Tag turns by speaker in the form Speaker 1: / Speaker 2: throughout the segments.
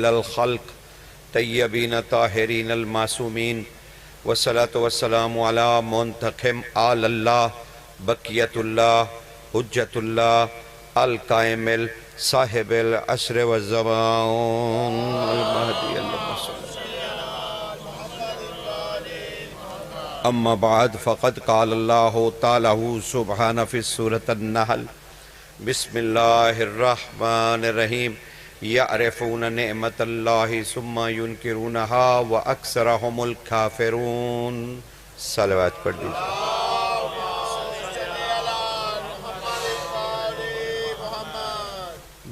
Speaker 1: الخلق طیبین طاہرین المعصومین والصلاة والسلام علی منتخم آل اللہ بقیت اللہ حجت اللہ القائم صاحب العصر والزمان المہدی اللہم صلی اما بعد فقد قال اللہ تعالی سبحانہ فی سورۃ النحل بسم اللہ الرحمن الرحیم یعرفون نعمت اللہ ثم ینکرونہا واکثرہم الکافرون صلوات پڑھ دیجئے۔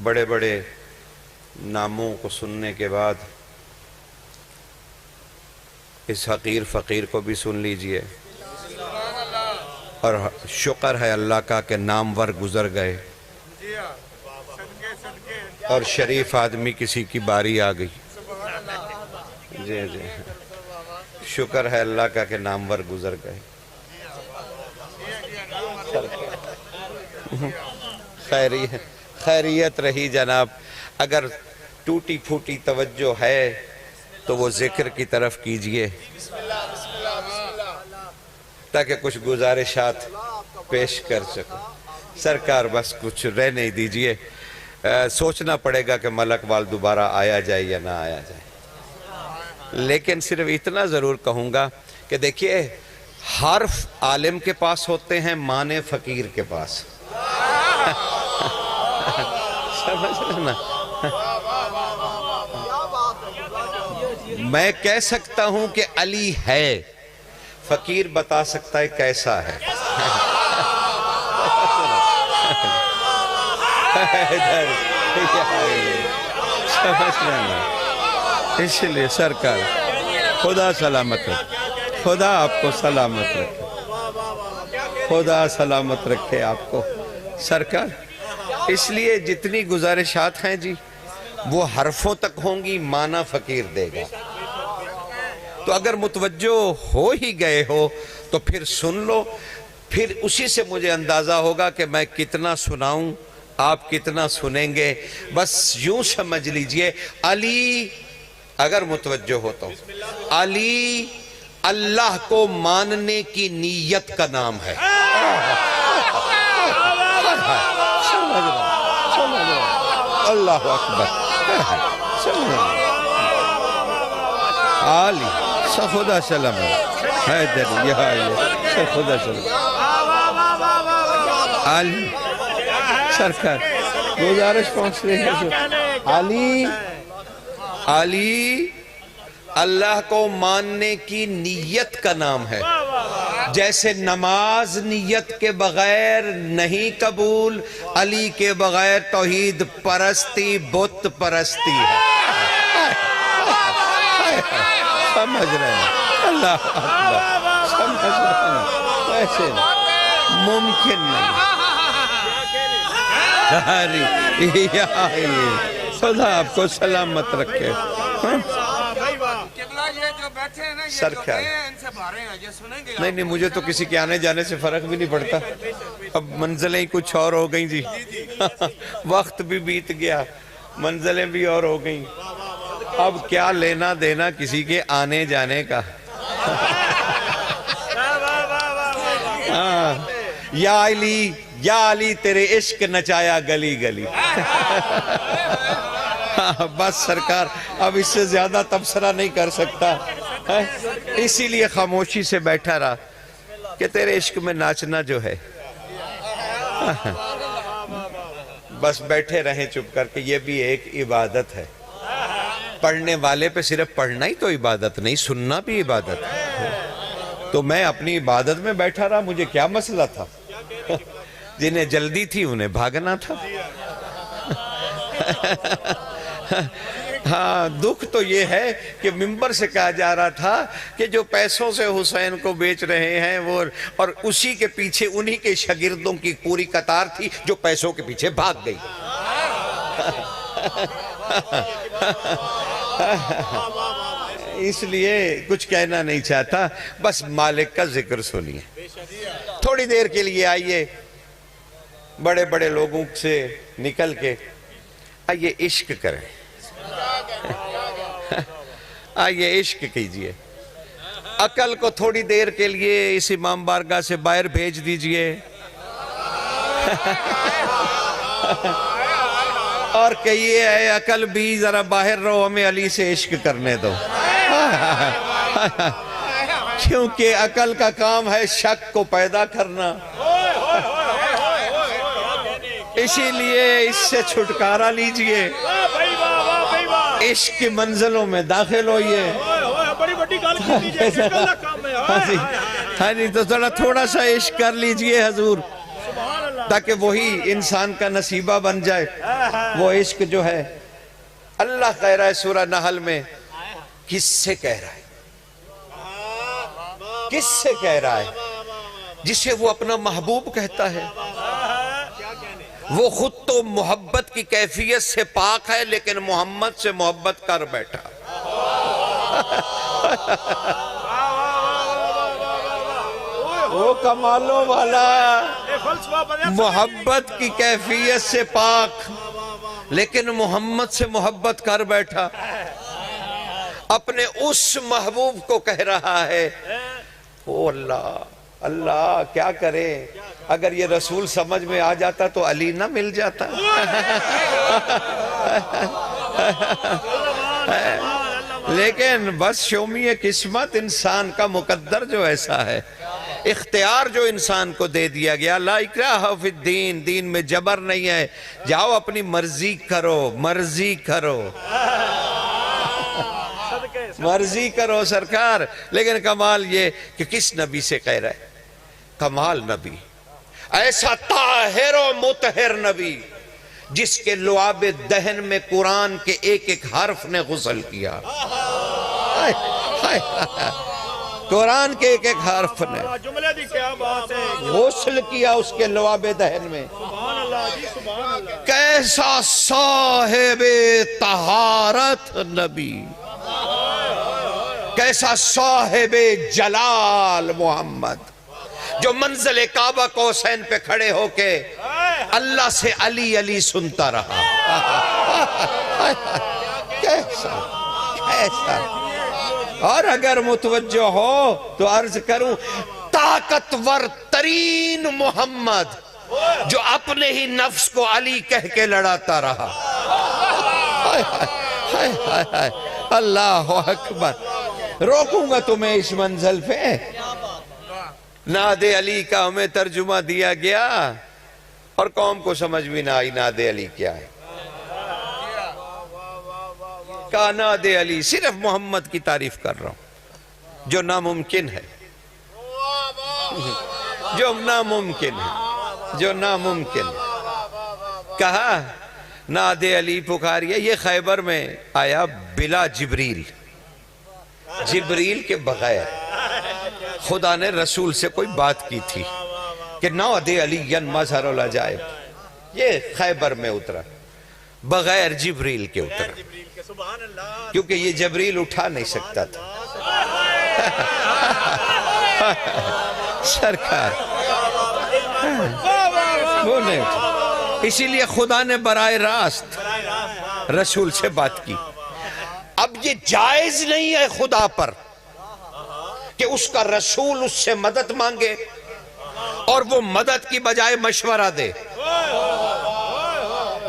Speaker 1: بڑے بڑے ناموں کو سننے کے بعد اس حقیر فقیر کو بھی سن لیجئے، اور شکر ہے اللہ کا کہ نامور گزر گئے اور شریف آدمی کسی کی باری آ گئی۔ جی جی شکر ہے اللہ کا کہ نامور گزر گئے۔ خیریت رہی جناب، اگر ٹوٹی پھوٹی توجہ ہے تو وہ ذکر کی طرف کیجئے تاکہ کچھ گزارشات پیش کر سکو۔ سرکار بس کچھ رہنے دیجئے، سوچنا پڑے گا کہ ملک وال دوبارہ آیا جائے یا نہ آیا جائے، لیکن صرف اتنا ضرور کہوں گا کہ دیکھیے حرف عالم کے پاس ہوتے ہیں، معنی فقیر کے پاس۔ سمجھ رہے نا؟ میں کہہ سکتا ہوں کہ علی ہے، فقیر بتا سکتا ہے کیسا ہے۔ اس لیے سرکار خدا سلامت رکھے، خدا آپ کو سلامت رکھے، خدا سلامت رکھے آپ کو سرکار۔ اس لیے جتنی گزارشات ہیں جی وہ حرفوں تک ہوں گی، معنی فقیر دے گا۔ تو اگر متوجہ ہو ہی گئے ہو تو پھر سن لو، پھر اسی سے مجھے اندازہ ہوگا کہ میں کتنا سناؤں، آپ کتنا سنیں گے۔ بس یوں سمجھ لیجئے علی، اگر متوجہ ہو تو علی اللہ کو ماننے کی نیت کا نام ہے۔ اللہ اکبر، علی خدا سلام حیدر یہ خدا سلام علی سرکار گزارش پہنچ رہی ہے۔ علی اللہ کو ماننے کی نیت کا نام ہے، جیسے نماز نیت کے بغیر نہیں قبول، علی کے بغیر توحید پرستی بت پرستی ہے۔ سمجھ رہے ہیں؟ اللہ اکبر، سمجھ رہے ہیں؟ ایسے ممکن نہیں۔ خدا آپ کو سلامت رکھے۔ سرکار نہیں مجھے تو کسی کے آنے جانے سے فرق بھی نہیں پڑتا، اب منزلیں کچھ اور ہو گئیں جی، وقت بھی بیت گیا، منزلیں بھی اور ہو گئیں، اب کیا لینا دینا کسی کے آنے جانے کا۔ یا علی تیرے عشق نچایا گلی گلی۔ بس سرکار اب اس سے زیادہ تبصرہ نہیں کر سکتا، اسی لیے خاموشی سے بیٹھا رہا کہ تیرے عشق میں ناچنا جو ہے، بس بیٹھے رہیں چپ کر کے، یہ بھی ایک عبادت ہے۔ پڑھنے والے پہ صرف پڑھنا ہی تو عبادت نہیں، سننا بھی عبادت ہے۔ تو میں اپنی عبادت میں بیٹھا رہا، مجھے کیا مسئلہ تھا؟ جنہیں جلدی تھی انہیں بھاگنا تھا۔ ہاں دکھ تو یہ ہے کہ ممبر سے کہا جا رہا تھا کہ جو پیسوں سے حسین کو بیچ رہے ہیں وہ، اور اسی کے پیچھے انہی کے شاگردوں کی پوری قطار تھی جو پیسوں کے پیچھے بھاگ گئی۔ اس لیے کچھ کہنا نہیں چاہتا، بس مالک کا ذکر سنیے۔ تھوڑی دیر کے لیے آئیے بڑے بڑے لوگوں سے نکل کے آئیے عشق کریں۔ آئیے عشق کیجئے، عقل کو تھوڑی دیر کے لیے اس امام بارگاہ سے باہر بھیج دیجئے اور کہیے اے عقل بھی ذرا باہر رہو، ہمیں علی سے عشق کرنے دو، کیونکہ عقل کا کام ہے شک کو پیدا کرنا، اسی لیے اس سے چھٹکارا لیجئے، عشق کی منزلوں میں داخل ہوئیے۔ ہاں جی، تو تھوڑا سا عشق کر لیجئے حضور، تاکہ وہی انسان کا نصیبہ بن جائے۔ وہ عشق جو ہے اللہ کہہ رہا ہے سورہ نحل میں، کس سے کہہ رہا ہے؟ کس سے کہہ رہا ہے؟ جسے وہ اپنا محبوب کہتا ہے۔ وہ خود تو محبت کی کیفیت سے پاک ہے، لیکن محمد سے محبت کر بیٹھا۔ وہ کمالوں والا محبت کی کیفیت سے پاک، لیکن محمد سے محبت کر بیٹھا۔ اپنے اس محبوب کو کہہ رہا ہے، او اللہ اللہ کیا کرے، اگر یہ رسول سمجھ میں آ جاتا تو علی نہ مل جاتا۔ لیکن بس شومی قسمت، انسان کا مقدر جو ایسا ہے، اختیار جو انسان کو دے دیا گیا، لا اکراہ فی الدین، دین میں جبر نہیں ہے، جاؤ اپنی مرضی کرو، مرضی کرو، مرضی کرو سرکار۔ لیکن کمال یہ کہ کس نبی سے کہہ رہا ہے؟ کمال نبی، ایسا طاہر و مطہر نبی جس کے لعاب دہن میں قرآن کے ایک ایک حرف نے غسل کیا، قرآن کے ایک ایک حرف نے غسل کیا اس کے لعاب دہن میں۔ کیسا صاحب طہارت نبی، کیسا صاحب جلال محمد، جو منزل کعبہ قوسین پہ کھڑے ہو کے اللہ سے علی علی سنتا رہا۔ کیسا کیسا، اور اگر متوجہ ہو تو عرض کروں، طاقتور ترین محمد جو اپنے ہی نفس کو علی کہہ کے لڑاتا رہا۔ اللہ اکبر۔ روکوں گا تمہیں اس منزل پہ۔ نعت علی کا ہمیں ترجمہ دیا گیا اور قوم کو سمجھ بھی نہ آئی نعت علی کیا ہے۔ کہا نعت علی صرف محمد کی تعریف کر رہا ہوں، جو ناممکن ہے، جو ناممکن ہے، جو ناممکن ہے۔ کہا نعت علی پکاریے، یہ خیبر میں آیا بلا جبریل، جبریل کے بغیر خدا نے رسول سے کوئی بات کی تھی کہ نعت علی مظہر العجائب، یہ خیبر میں اترا بغیر جبریل کے اترا، کیونکہ یہ جبریل اٹھا نہیں سکتا تھا۔ سرکار وہ نہیں اٹھا، اسی لیے خدا نے براہ راست رسول سے بات کی۔ اب یہ جائز نہیں ہے خدا پر کہ اس کا رسول اس سے مدد مانگے اور وہ مدد کی بجائے مشورہ دے،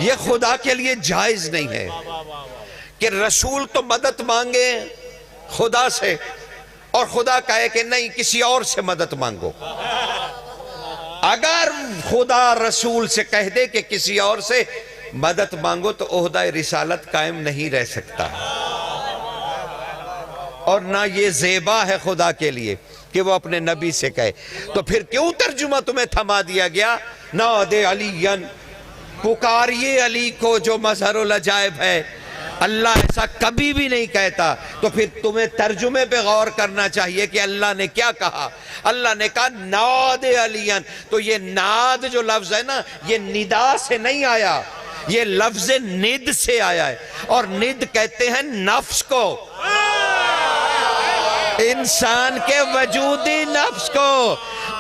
Speaker 1: یہ خدا کے لیے جائز نہیں ہے کہ رسول تو مدد مانگے خدا سے اور خدا کہے کہ نہیں کسی اور سے مدد مانگو۔ اگر خدا رسول سے کہہ دے کہ کسی اور سے مدد مانگو تو عہدہ رسالت قائم نہیں رہ سکتا، اور نہ یہ زیبا ہے خدا کے لیے کہ وہ اپنے نبی سے کہے۔ تو پھر کیوں ترجمہ تمہیں تھما دیا گیا؟ نعت علی، پکاریے علی کو جو مظہر العجائب ہے۔ اللہ ایسا کبھی بھی نہیں کہتا، تو پھر تمہیں ترجمے پہ غور کرنا چاہیے کہ اللہ نے کیا کہا۔ اللہ نے کہا نعت علی، تو یہ نعت جو لفظ ہے نا، یہ ندا سے نہیں آیا، یہ لفظ ند سے آیا ہے، اور ند کہتے ہیں نفس کو۔ انسان کے وجودی نفس کو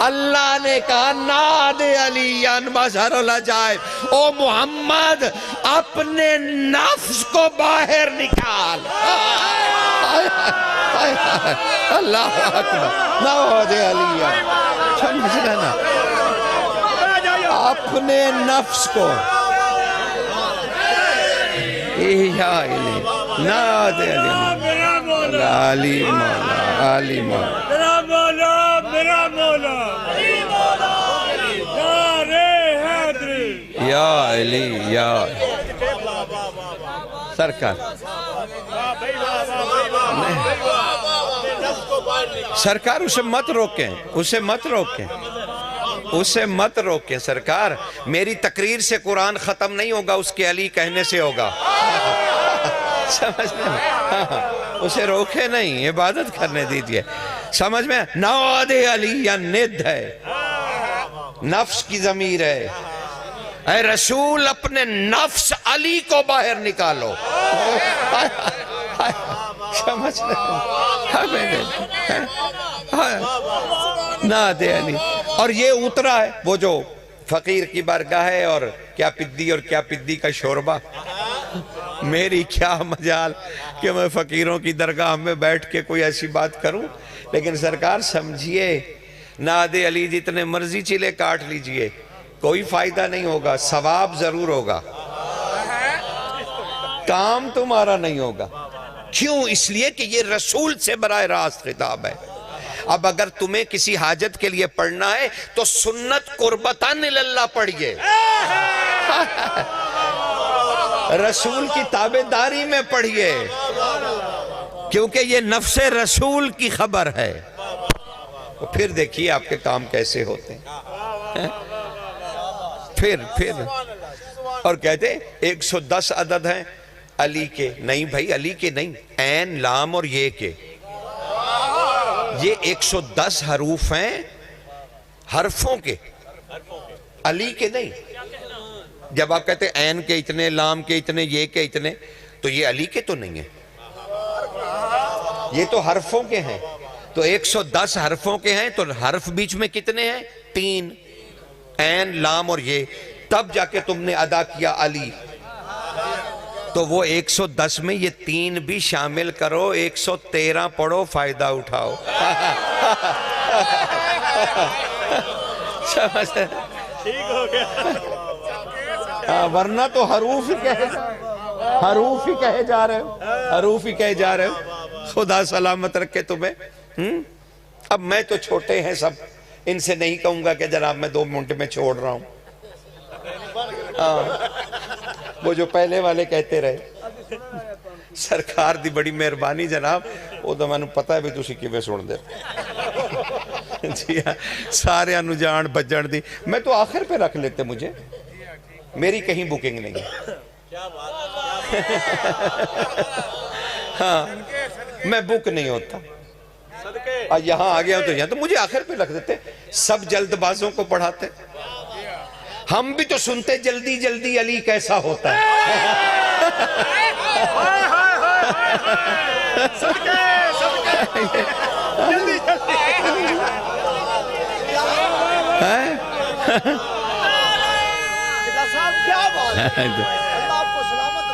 Speaker 1: اللہ نے کہا ناد علی مظہر العجائب، او محمد اپنے نفس کو باہر نکال۔ اللہ اکبر، ناد علی، سمجھ لینا، اپنے نفس کو یا علی، ناد علی، علی مولا، علی مولا،
Speaker 2: میرا مولا، میرا مولا، نعرے حیدری،
Speaker 1: یا علی، یا سرکار، سرکار اسے مت روکیں، اسے مت روکیں، اسے مت روکیں سرکار۔ میری تقریر سے قرآن ختم نہیں ہوگا، اس کے علی کہنے سے ہوگا۔ سمجھ میں؟ اسے روکے نہیں، عبادت کرنے دیجئے۔ سمجھ میں؟ نعاد علی یا ند ہے، نفس کی ضمیر ہے۔ اے رسول اپنے نفس علی کو باہر نکالو۔ سمجھ رہے؟ نعاد علی، اور یہ اترا ہے وہ جو فقیر کی بارگاہ ہے، اور کیا پدی اور کیا پدی کا شوربہ۔ میری کیا مجال کہ میں فقیروں کی درگاہ میں بیٹھ کے کوئی ایسی بات کروں، لیکن سرکار سمجھیے، نعاد علی جتنے مرضی چلے کاٹ لیجئے، کوئی فائدہ نہیں ہوگا، ثواب ضرور ہوگا، کام تمہارا نہیں ہوگا۔ کیوں؟ اس لیے کہ یہ رسول سے براہ راست خطاب ہے۔ اب اگر تمہیں کسی حاجت کے لیے پڑھنا ہے تو سنت قربتاً اللہ پڑھیے، رسول کی تابعداری میں پڑھیے، کیونکہ یہ نفس رسول کی خبر ہے۔ پھر دیکھیے آپ کے کام کیسے ہوتے ہیں۔ پھر اور کہتے 110 عدد ہیں علی کے، نہیں بھائی علی کے نہیں، عین لام اور یہ کے، یہ 110 حروف ہیں حرفوں کے، علی کے نہیں۔ جب آپ کہتے ہیں عین کے اتنے، لام کے اتنے، یہ کے اتنے، تو یہ علی کے تو نہیں ہیں، یہ تو حرفوں کے ہیں۔ تو 110 حرفوں کے ہیں، تو حرف بیچ میں کتنے ہیں؟ 3، عین، لام اور یہ، تب جا کے تم نے ادا کیا علی۔ تو وہ 110 میں یہ 3 بھی شامل کرو، 113 پڑھو، فائدہ اٹھاؤ۔ سمجھتے ہیں؟
Speaker 2: ٹھیک ہو گیا۔
Speaker 1: ورنہ تو حروف ہی کہے جا رہے ہو، حروف ہی کہے جا رہے ہو۔ خدا سلامت رکھے تمہیں۔ اب میں تو چھوٹے ہیں سب، ان سے نہیں کہوں گا کہ جناب میں 2 منٹ میں چھوڑ رہا ہوں۔ وہ جو پہلے والے کہتے رہے، سرکار دی بڑی مہربانی جناب، وہ تو میں نے پتا ہے بھی تسی کیویں سن دے۔ جی ہاں، سارے انو جان بجن دی، میں تو آخر پہ رکھ لیتے، مجھے میری کہیں بکنگ نہیں ہے۔ ہاں میں بک نہیں ہوتا، یہاں آ گیا ہوں تو یہاں، تو مجھے آخر پہ رکھ دیتے۔ سب جلد بازوں کو پڑھاتے، ہم بھی تو سنتے جلدی جلدی علی کیسا ہوتا ہے۔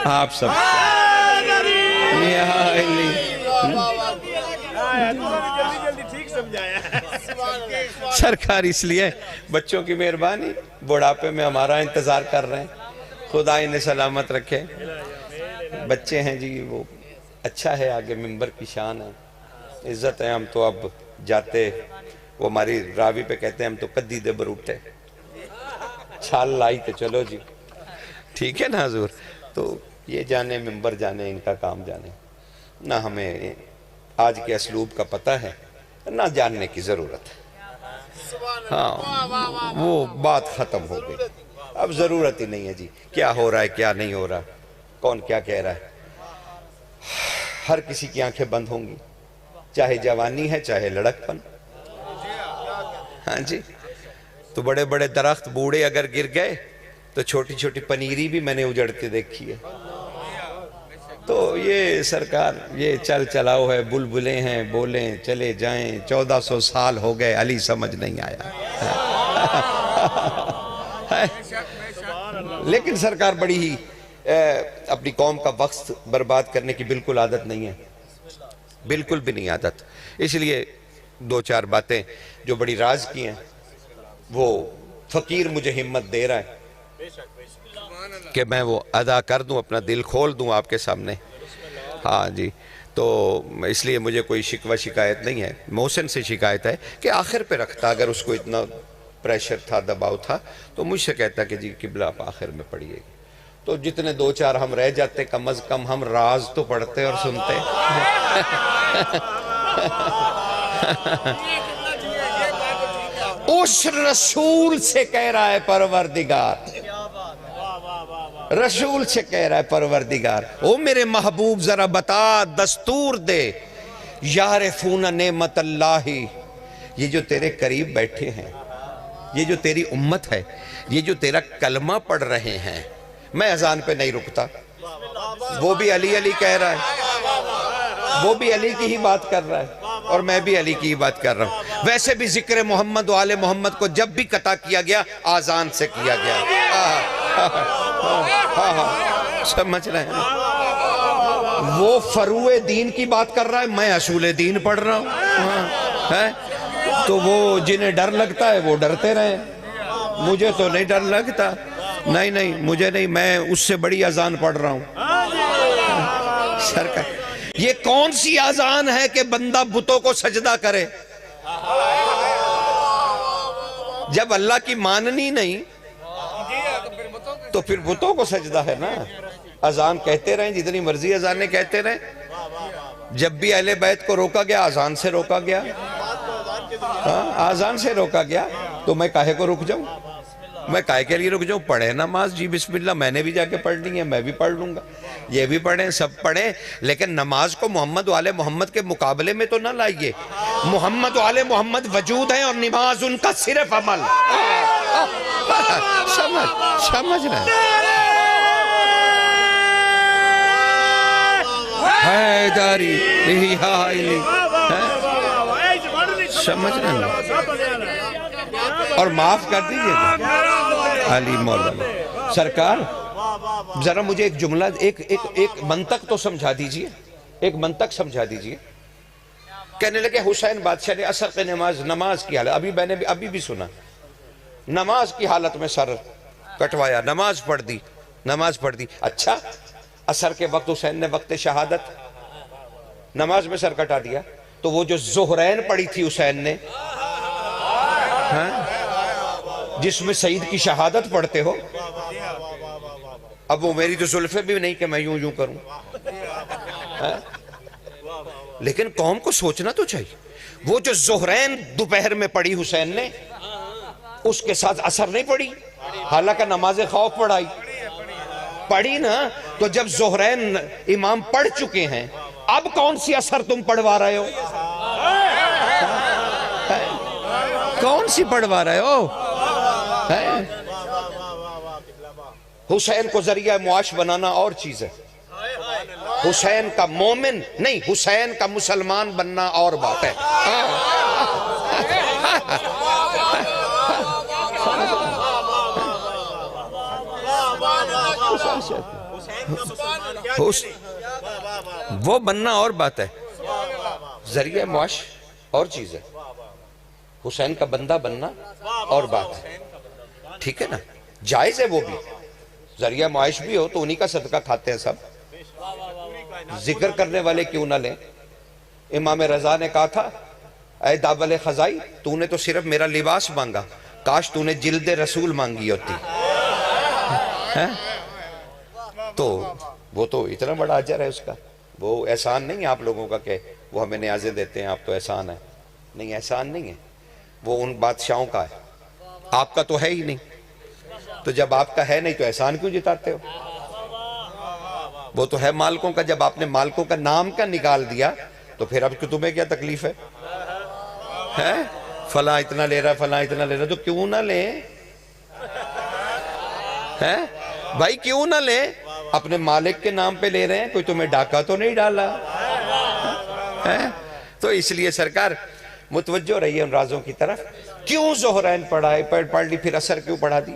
Speaker 1: آپ سب سرکار اس لیے بچوں کی مہربانی، بڑھاپے میں ہمارا انتظار کر رہے ہیں، خدا انہیں سلامت رکھے۔ بچے ہیں جی، وہ اچھا ہے، آگے منبر کی شان ہے، عزت ہے۔ ہم تو اب جاتے، وہ ہماری راوی پہ کہتے ہیں ہم تو کدی دے بروٹے، چھال لائی تو چلو جی، ٹھیک ہے نا حضور۔ تو یہ جانے منبر جانے، ان کا کام جانے، نہ ہمیں آج کے اسلوب کا پتہ ہے نہ جاننے کی ضرورت ہے۔ ہاں وہ بات ختم ہو گئی، اب ضرورت ہی نہیں ہے جی، کیا ہو رہا ہے کیا نہیں ہو رہا، کون کیا کہہ رہا ہے۔ ہر کسی کی آنکھیں بند ہوں گی، چاہے جوانی ہے چاہے لڑک پن۔ ہاں جی، تو بڑے بڑے درخت بوڑھے اگر گر گئے تو چھوٹی چھوٹی پنیری بھی میں نے اجڑتے دیکھی ہے۔ تو یہ سرکار یہ چل چلاؤ ہے، بلبلیں ہیں، بولیں چلے جائیں، 1400 سال ہو گئے، علی سمجھ نہیں آیا۔ لیکن سرکار بڑی ہی اپنی قوم کا وقت برباد کرنے کی بالکل عادت نہیں ہے، بالکل بھی نہیں عادت۔ اس لیے دو چار باتیں جو بڑی راز کی ہیں وہ فقیر مجھے ہمت دے رہا ہے کہ میں وہ ادا کر دوں، اپنا دل کھول دوں آپ کے سامنے۔ ہاں جی، تو اس لیے مجھے کوئی شکوہ شکایت نہیں ہے۔ محسن سے شکایت ہے کہ آخر پہ رکھتا، اگر اس کو اتنا پریشر تھا، دباؤ تھا، تو مجھ سے کہتا کہ جی قبلہ آپ آخر میں پڑھیے گی۔ تو جتنے دو چار ہم رہ جاتے، کم از کم ہم راز تو پڑھتے اور سنتے۔ اس رسول سے کہہ رہا ہے پروردگار، رسول سے کہہ رہا ہے پروردگار، او میرے محبوب ذرا بتا، دستور دے، یعرفون نعمت اللہ، یہ جو تیرے قریب بیٹھے ہیں، یہ جو تیری امت ہے، یہ جو تیرا کلمہ پڑھ رہے ہیں، میں اذان پہ نہیں رکتا، وہ بھی علی علی کہہ رہا ہے، وہ بھی علی کی ہی بات کر رہا ہے، اور میں بھی علی کی ہی بات کر رہا ہوں۔ ویسے بھی ذکر محمد و آل محمد کو جب بھی قطع کیا گیا، آذان سے کیا گیا۔ سمجھ رہے ہیں؟ وہ فروع دین کی بات کر رہا ہے، میں اصول دین پڑھ رہا ہوں۔ تو وہ جنہیں ڈر لگتا ہے وہ ڈرتے رہیں، مجھے تو نہیں ڈر لگتا، نہیں مجھے نہیں، میں اس سے بڑی اذان پڑھ رہا ہوں۔ سرکار یہ کون سی اذان ہے کہ بندہ بتوں کو سجدہ کرے؟ جب اللہ کی ماننی نہیں تو پھر بتوں کو سجدہ ہے نا۔ اذان کہتے رہیں، جتنی مرضی اذانیں کہتے رہیں، جب بھی اہل بیت کو روکا گیا اذان سے روکا گیا، اذان سے روکا گیا، تو میں کاہے کو رک جاؤں؟ میں کاہے کے لیے رک جاؤں؟ پڑھیں نماز، جی بسم اللہ، میں نے بھی جا کے پڑھنی ہے، میں بھی پڑھ لوں گا، یہ بھی پڑھیں، سب پڑھیں، لیکن نماز کو محمد و آل محمد کے مقابلے میں تو نہ لائیے۔ محمد و آل محمد وجود ہیں اور نماز ان کا صرف عمل۔ سمجھ رہے ہیں؟ حیداری سمجھ رہے ہیں؟ اور معاف کر دیجئے گا علی مولانا سرکار، ذرا مجھے ایک جملہ، ایک منطق تو سمجھا دیجئے، ایک منطق سمجھا دیجئے۔ کہنے لگے حسین بادشاہ نے عصر کی نماز کی حالت، میں نے ابھی بھی سنا، نماز کی حالت میں سر کٹوایا، نماز پڑھ دی۔ اچھا، عصر کے وقت حسین نے وقت شہادت نماز میں سر کٹا دیا، تو وہ جو ظہرین پڑھی تھی حسین نے، جس میں سعید کی شہادت پڑھتے ہو، اب وہ میری تو زلفیں بھی نہیں کہ میں یوں کروں، لیکن قوم کو سوچنا تو چاہیے۔ وہ جو ظہرین دوپہر میں پڑھی حسین نے، اس کے ساتھ عصر نہیں پڑھی، حالانکہ نماز خوف پڑھی نا، تو جب ظہرین امام پڑھ چکے ہیں، اب کون سی عصر تم پڑھوا رہے ہو؟ کون سی پڑھوا رہے ہو؟ حسین کو ذریعہ معاش بنانا اور چیز ہے، حسین کا مومن نہیں، حسین کا مسلمان بننا اور بات ہے۔ وہ بننا اور بات ہے، ذریعہ معاش اور چیز ہے، حسین کا بندہ بننا اور بات ہے، ٹھیک ہے نا؟ جائز ہے، وہ بھی ذریعہ معاش بھی ہو تو انہی کا صدقہ کھاتے ہیں سب، ذکر کرنے والے کیوں نہ لیں؟ امام رضا نے کہا تھا، اے داول خزائی، تو نے تو صرف میرا لباس مانگا، کاش تو نے جلد رسول مانگی ہوتی۔ تو وہ تو اتنا بڑا اجر ہے اس کا، وہ احسان نہیں ہے آپ لوگوں کا کہ وہ ہمیں نیازیں دیتے ہیں، آپ تو احسان ہے، نہیں احسان نہیں ہے، وہ ان بادشاہوں کا ہے، آپ کا تو ہے ہی نہیں، تو جب آپ کا ہے نہیں تو احسان کیوں جتاتے ہو؟ وہ تو ہے مالکوں کا، جب آپ نے مالکوں کا نام کا نکال دیا تو پھر اب تمہیں کیا تکلیف ہے؟ فلاں اتنا لے رہا، فلاں اتنا لے رہا، تو کیوں نہ لیں؟ بھائی کیوں نہ لیں؟ اپنے مالک کے نام پہ لے رہے ہیں، کوئی تمہیں ڈاکہ تو نہیں ڈالا ہے؟ تو اس لیے سرکار متوجہ رہیے ان رازوں کی طرف. کیوں ظہرین پڑھ لی، پھر عصر کیوں پڑھا دی؟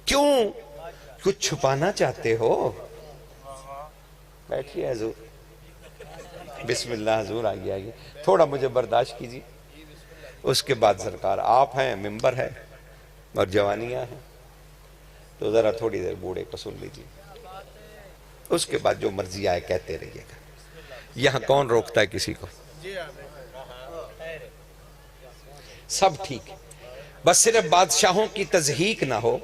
Speaker 1: کیوں؟ کچھ چھپانا چاہتے ہو؟ بیٹھیے حضور، بسم اللہ حضور، آئیے تھوڑا مجھے برداشت کیجیے. اس کے بعد سرکار آپ ہیں، ممبر ہے اور جوانیاں ہیں، تو ذرا تھوڑی دیر بوڑھے کو سن لیجیے. اس کے بعد جو مرضی آئے کہتے رہیے گا. یہاں کون روکتا ہے کسی کو؟ سب ٹھیک ہے، بس صرف بادشاہوں کی تضحیک نہ ہو.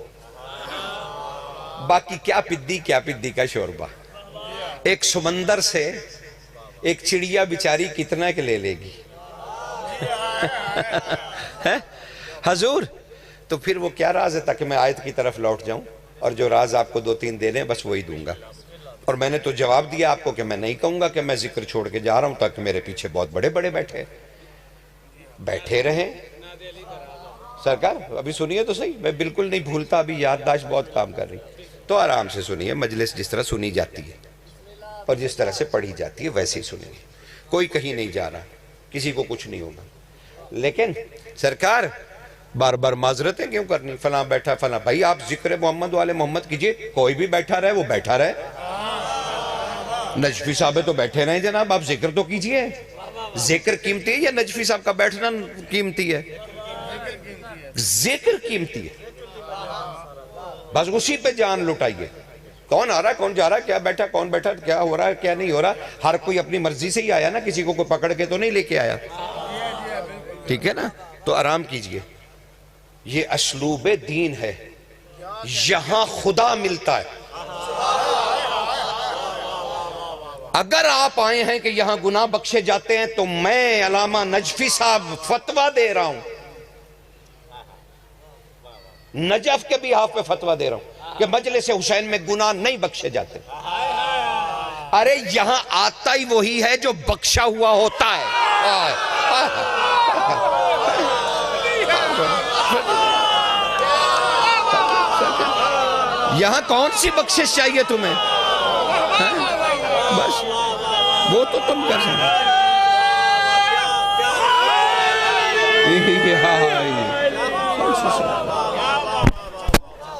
Speaker 1: باقی کیا پدی کا شوربہ. ایک سمندر سے ایک چڑیا بیچاری کتنا کہ لے لے گی حضور. تو پھر وہ کیا راز ہے؟ تاکہ میں آیت کی طرف لوٹ جاؤں، اور جو راز آپ کو 2-3 دینے ہیں بس وہی دوں گا. اور میں نے تو جواب دیا آپ کو کہ میں نہیں کہوں گا کہ میں ذکر چھوڑ کے جا رہا ہوں، تاکہ میرے پیچھے بہت بڑے بڑے بیٹھے رہیں. سرکار ابھی سنیے تو صحیح، میں بالکل نہیں بھولتا، ابھی یادداشت بہت کام کر رہی. تو آرام سے سنیے، مجلس جس طرح سنی جاتی ہے اور جس طرح سے پڑھی جاتی ہے ویسے ہی سنیے. کوئی کہیں نہیں جا رہا، کسی کو کچھ نہیں ہوگا. لیکن سرکار بار بار معذرتیں کیوں کرنی؟ فلاں بیٹھا فلاں. بھائی آپ ذکر محمد والے محمد کیجئے، کوئی بھی بیٹھا رہے وہ بیٹھا رہے. نجفی صاحب تو بیٹھے رہے جناب، آپ ذکر تو کیجئے. ذکر قیمتی ہے یا نجفی صاحب کا بیٹھنا قیمتی ہے؟ ذکر قیمتی ہے، بس اسی پہ جان لٹائیے. کون آ رہا کون جا رہا، کیا بیٹھا کون بیٹھا، کیا ہو رہا ہے کیا نہیں ہو رہا. ہر کوئی اپنی مرضی سے ہی آیا نا، کسی کو کوئی پکڑ کے تو نہیں لے کے آیا. ٹھیک ہے نا؟ تو آرام کیجئے. یہ اسلوب دین ہے، یہاں خدا ملتا ہے. اگر آپ آئے ہیں کہ یہاں گناہ بخشے جاتے ہیں، تو میں علامہ نجفی صاحب فتویٰ دے رہا ہوں، نجف کے بھی ہاف پہ فتویٰ دے رہا ہوں کہ مجلس حسین میں گناہ نہیں بخشے جاتے. ارے یہاں آتا ہی وہی ہے جو بخشا ہوا ہوتا ہے. یہاں کون سی بخشش چاہیے تمہیں؟ بس وہ تو تم کر سکتے.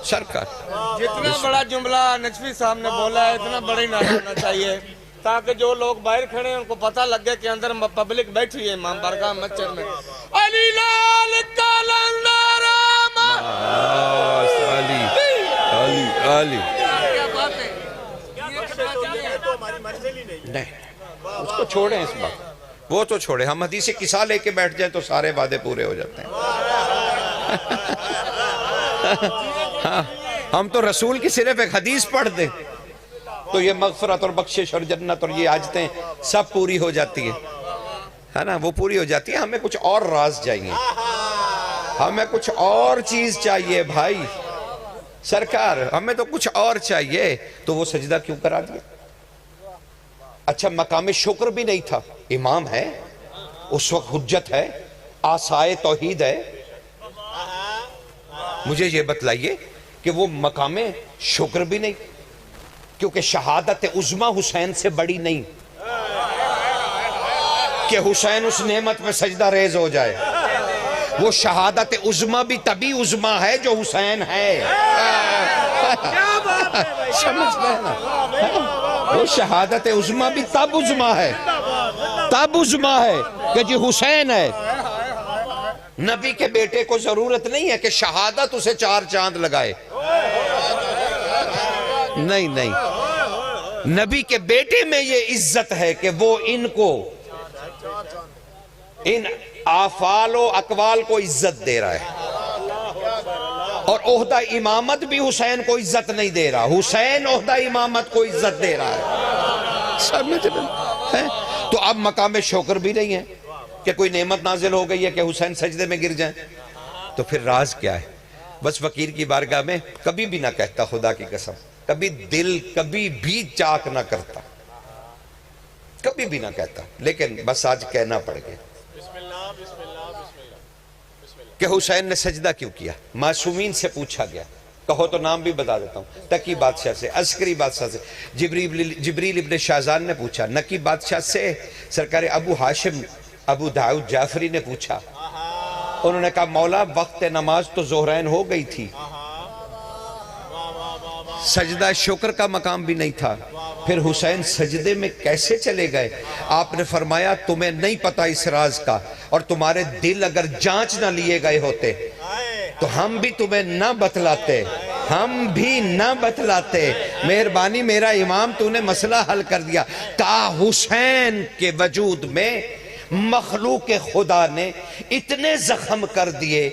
Speaker 1: سرکار
Speaker 2: جتنا بڑا جملہ نجفی صاحب نے بولا ہے اتنا بڑا ہی نہ ہونا چاہیے، تاکہ جو لوگ باہر کھڑے ہیں ان کو پتہ لگ گیا کہ اندر پبلک بیٹھی ہے امام بارگاہ مسجد میں. علی لال کلندر
Speaker 1: علی نہیں، اس کو چھوڑیں، اس بات وہ تو چھوڑیں. ہم حدیث قصہ لے کے بیٹھ جائیں تو سارے وعدے پورے ہو جاتے ہیں. ہم تو رسول کی صرف ایک حدیث پڑھ دیں تو یہ مغفرت اور بخشش اور جنت اور یہ عاجتیں سب پوری ہو جاتی ہے نا، وہ پوری ہو جاتی ہے. ہمیں کچھ اور راز چاہیے، ہمیں کچھ اور چیز چاہیے بھائی. سرکار ہمیں تو کچھ اور چاہیے. تو وہ سجدہ کیوں کرا دیا؟ اچھا مقام شکر بھی نہیں تھا، امام ہے اس وقت، حجت ہے، آسائے توحید ہے. مجھے یہ بتلائیے کہ وہ مقام شکر بھی نہیں، کیونکہ شہادت عظمی حسین سے بڑی نہیں کہ حسین اس نعمت میں سجدہ ریز ہو جائے. وہ شہادت عظمی بھی تبھی عظمی ہے جو حسین ہے. سمجھ گئے نا؟ وہ شہادت عظمی بھی تب عظمی ہے کہ جی حسین ہے. نبی کے بیٹے کو ضرورت نہیں ہے کہ شہادت اسے 4 چاند لگائے. نہیں، نبی کے بیٹے میں یہ عزت ہے کہ وہ ان کو، ان افعال و اقوال کو عزت دے رہا ہے. اور عہدہ امامت بھی حسین کو عزت نہیں دے رہا، حسین عہدہ امامت کو عزت دے رہا ہے. سمجھ رہے؟ تو اب مقام شکر بھی نہیں ہے کہ کوئی نعمت نازل ہو گئی ہے کہ حسین سجدے میں گر جائیں. تو پھر راز کیا ہے؟ بس فقیر کی بارگاہ میں کبھی بھی نہ کہتا، خدا کی قسم کبھی دل کبھی بھی چاک نہ کرتا، کبھی بھی نہ کہتا، لیکن بس آج کہنا پڑ گیا کہ حسین نے سجدہ کیوں کیا. معصومین سے پوچھا گیا کہو تو نام بھی بتا دیتا ہوں. تقی بادشاہ سے، عسکری بادشاہ سے. جبریل ابن شاہزان نے پوچھا. نقی بادشاہ سے سرکار ابو ہاشم ابو داؤد جعفری نے پوچھا. انہوں نے کہا مولا وقت نماز تو ظہرین ہو گئی تھی، سجدہ شکر کا مقام بھی نہیں تھا، پھر حسین سجدے میں کیسے چلے گئے؟ آپ نے فرمایا تمہیں نہیں پتا اس راز کا، اور تمہارے دل اگر جانچ نہ لیے گئے ہوتے تو ہم بھی تمہیں نہ بتلاتے، ہم بھی نہ بتلاتے. مہربانی میرا امام تو نے مسئلہ حل کر دیا. کہا حسین کے وجود میں مخلوق خدا نے اتنے زخم کر دیے،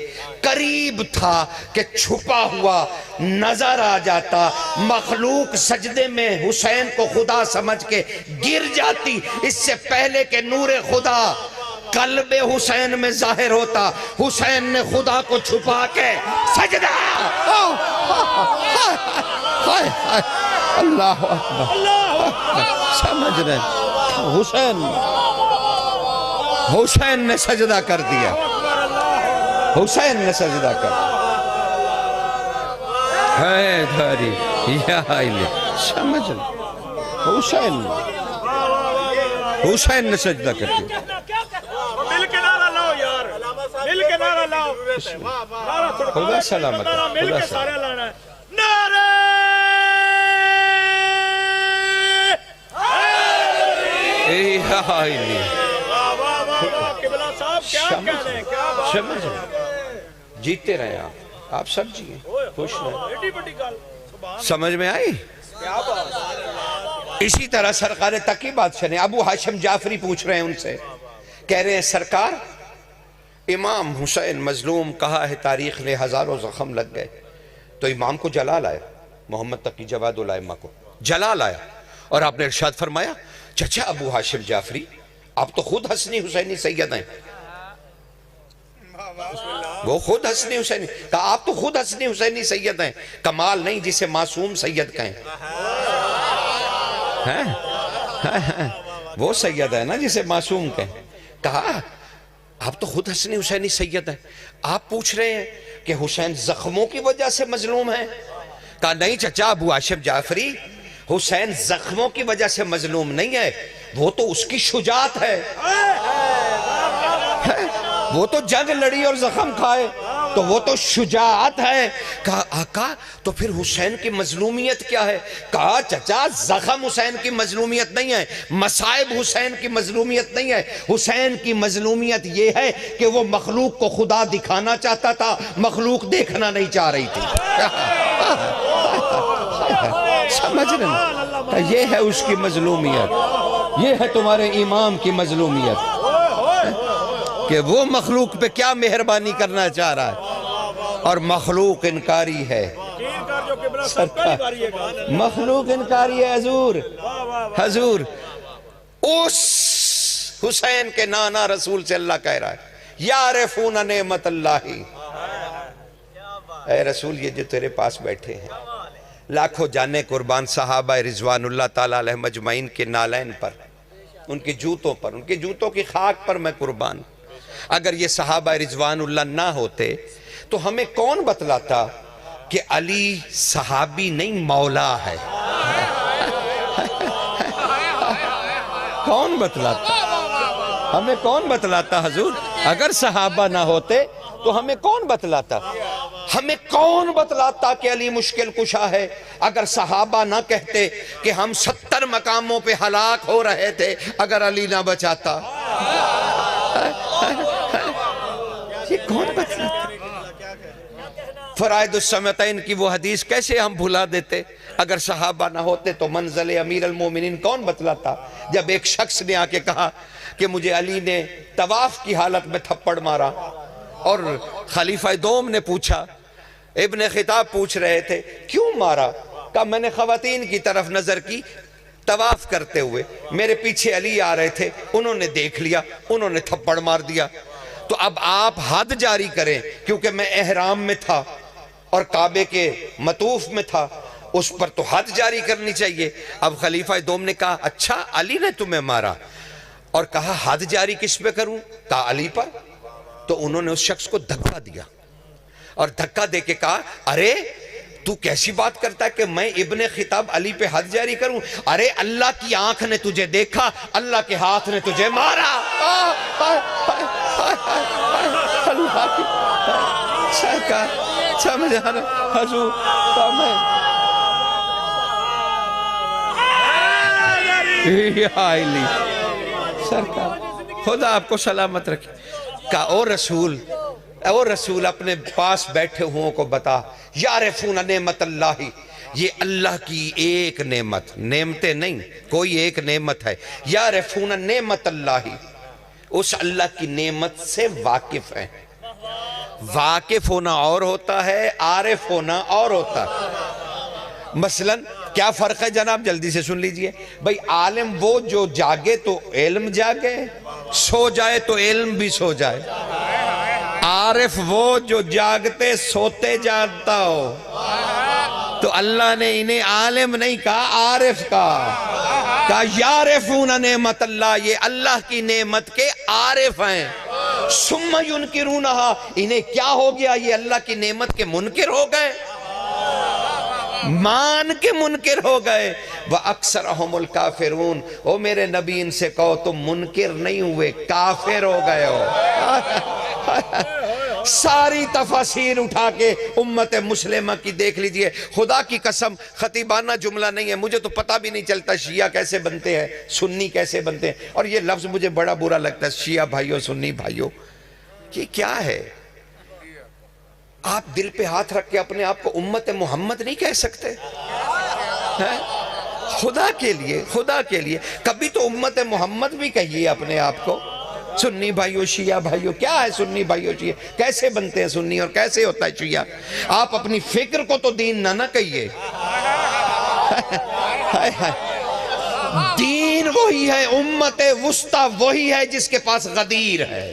Speaker 1: قریب تھا کہ چھپا ہوا نظر آ جاتا. مخلوق سجدے میں حسین کو خدا سمجھ کے گر جاتی اس سے پہلے کہ نور خدا قلب حسین میں ظاہر ہوتا. حسین نے خدا کو چھپا کے سجدہ. اللہ اکبر. سمجھ رہے حسین نے سجدہ کر دیا. حسین نے سجدہ کر ہے دھاری یا علی. سمجھ رہے حسین نے سجدہ کر دیا.
Speaker 3: مل کے نعرہ لاؤ یار، مل کے نعرہ لاؤ.
Speaker 1: خدا سلامت ہے.
Speaker 3: مل کے سارے لانا ہے. نعرہ
Speaker 1: یا علی.
Speaker 3: قبلہ صاحب کیا کہہ رہے ہیں، کیا بات ہے.
Speaker 1: سمجھ رہے جیتے رہے آپ سب جیئے خوش رہے.
Speaker 3: ایڈی بڑی گل. سبحان
Speaker 1: سمجھ میں آئی؟
Speaker 3: کیا بات.
Speaker 1: اسی طرح سرکار تقی بادشاہ نے ابو ہاشم جعفری پوچھ رہے ہیں ان سے، کہہ رہے ہیں سرکار امام حسین مظلوم کہا ہے تاریخ نے ہزاروں زخم لگ گئے، تو امام کو جلال آیا، محمد تقی جواد الائمہ کو جلال آیا، اور آپ نے ارشاد فرمایا چچا ابو ہاشم جعفری آپ تو خود حسنی حسینی سید ہیں. وہ خود حسنی حسینی کہا آپ تو خود حسنی حسینی سید ہیں، کمال نہیں جسے معصوم سید کہیں. وہ سید ہے نا جسے معصوم کہیں. کہا آپ تو خود حسنی حسینی سید ہیں، آپ پوچھ رہے ہیں کہ حسین زخموں کی وجہ سے مظلوم ہے؟ کہا نہیں چچا ابو ہاشم جعفری، حسین زخموں کی وجہ سے مظلوم نہیں ہے، وہ تو اس کی شجاعت ہے. وہ تو جنگ لڑی اور زخم کھائے تو وہ تو شجاعت ہے. کہا آقا تو پھر حسین کی مظلومیت کیا ہے؟ کہا چچا زخم حسین کی مظلومیت نہیں ہے، مصائب حسین کی مظلومیت نہیں ہے. حسین کی مظلومیت یہ ہے کہ وہ مخلوق کو خدا دکھانا چاہتا تھا، مخلوق دیکھنا نہیں چاہ رہی تھی. سمجھ رہے ہیں؟ یہ ہے اس کی مظلومیت، یہ ہے تمہارے امام کی مظلومیت کہ وہ مخلوق پہ کیا مہربانی کرنا چاہ رہا ہے، اور مخلوق انکاری ہے. مخلوق انکاری ہے. حضور اس حسین کے نانا رسول سے اللہ کہہ رہا ہے یعرفون نعمت اللہ. اے رسول یہ جو تیرے پاس بیٹھے ہیں لاکھوں جانے قربان صحابہ رضوان اللہ تعالیٰ علیہ مجمعین کے نالین پر، ان کے جوتوں پر، ان کے جوتوں کی خاک پر میں قربان. اگر یہ صحابہ رضوان اللہ نہ ہوتے تو ہمیں کون بتلاتا کہ علی صحابی نہیں مولا ہے؟ کون بتلاتا؟ ہمیں کون بتلاتا حضور؟ اگر صحابہ نہ ہوتے تو ہمیں کون بتلاتا؟ ہمیں کون بتلاتا کہ علی مشکل کشا ہے اگر صحابہ نہ کہتے کہ ہم 70 مقاموں پہ ہلاک ہو رہے تھے اگر علی نہ بچاتا؟ یہ کون بتلاتا؟ فرائد السمتین کی وہ حدیث کیسے ہم بھلا دیتے؟ اگر صحابہ نہ ہوتے تو منزل امیر المومنین کون بتلاتا؟ جب ایک شخص نے آ کے کہا کہ مجھے علی نے طواف کی حالت میں تھپڑ مارا، اور خلیفہ دوم نے پوچھا، ابن خطاب پوچھ رہے تھے کیوں مارا؟ کہا میں نے خواتین کی طرف نظر کی طواف کرتے ہوئے، میرے پیچھے علی آ رہے تھے، انہوں نے دیکھ لیا، انہوں نے تھپڑ مار دیا. تو اب آپ حد جاری کریں، کیونکہ میں احرام میں تھا اور کعبے کے مطوف میں تھا، اس پر تو حد جاری کرنی چاہیے. اب خلیفہ دوم نے کہا اچھا علی نے تمہیں مارا، اور کہا حد جاری کس پہ کروں؟ کہا علی پر. تو انہوں نے اس شخص کو دھکا دیا اور دھکا دے کے کہا ارے تو کیسی بات کرتا ہے کہ میں ابن خطاب علی پہ حد جاری کروں؟ ارے اللہ کی آنکھ نے تجھے دیکھا، اللہ کے ہاتھ نے تجھے مارا۔ اللہ کی سرکار سمجھ آ رہا حضور سرکار خدا آپ کو سلامت رکھے۔ کہا او رسول اپنے پاس بیٹھے ہوں کو بتا، یعرفون نعمت اللہ، یہ اللہ کی ایک نعمت، نعمتیں نہیں، کوئی ایک نعمت ہے، یعرفون نعمت اللہ، اس اللہ کی نعمت سے واقف ہیں۔ واقف ہونا اور ہوتا ہے، عارف ہونا اور ہوتا ہے۔ مثلا کیا فرق ہے جناب؟ جلدی سے سن لیجئے بھئی، عالم وہ جو جاگے تو علم جاگے، سو جائے تو علم بھی سو جائے۔ عارف وہ جو جاگتے سوتے جانتا ہو۔ تو اللہ نے انہیں عالم نہیں کہا، عارف کہا یعرفون نعمت اللہ، یہ اللہ کی نعمت کے عارف ہیں۔ ثم ینکرونہا، انہیں کیا ہو گیا؟ یہ اللہ کی نعمت کے منکر ہو گئے، مان کے منکر ہو گئے۔ وَأَكْثَرَهُمُ الْكَافِرُونَ، او میرے نبی ان سے کہو تم منکر نہیں ہوئے، کافر ہو گئے ہو۔ ساری تفاسیر اٹھا کے امت مسلمہ کی دیکھ لیجئے، خدا کی قسم خطیبانہ جملہ نہیں ہے، مجھے تو پتہ بھی نہیں چلتا شیعہ کیسے بنتے ہیں، سنی کیسے بنتے ہیں، اور یہ لفظ مجھے بڑا برا لگتا ہے، شیعہ بھائیوں سنی بھائیوں، یہ کیا ہے؟ آپ دل پہ ہاتھ رکھ کے اپنے آپ کو امت محمد نہیں کہہ سکتے؟ خدا کے لیے کبھی تو امت محمد بھی کہیے اپنے آپ کو۔ سنی بھائیوں، شیعہ بھائیوں، کیا ہے سنی بھائیوں شیعہ؟ کیسے بنتے ہیں سنی اور کیسے ہوتا ہے شیعہ؟ آپ اپنی فکر کو تو دین نہ کہیے۔ دین وہی ہے، امت وسطی وہی ہے جس کے پاس غدیر ہے۔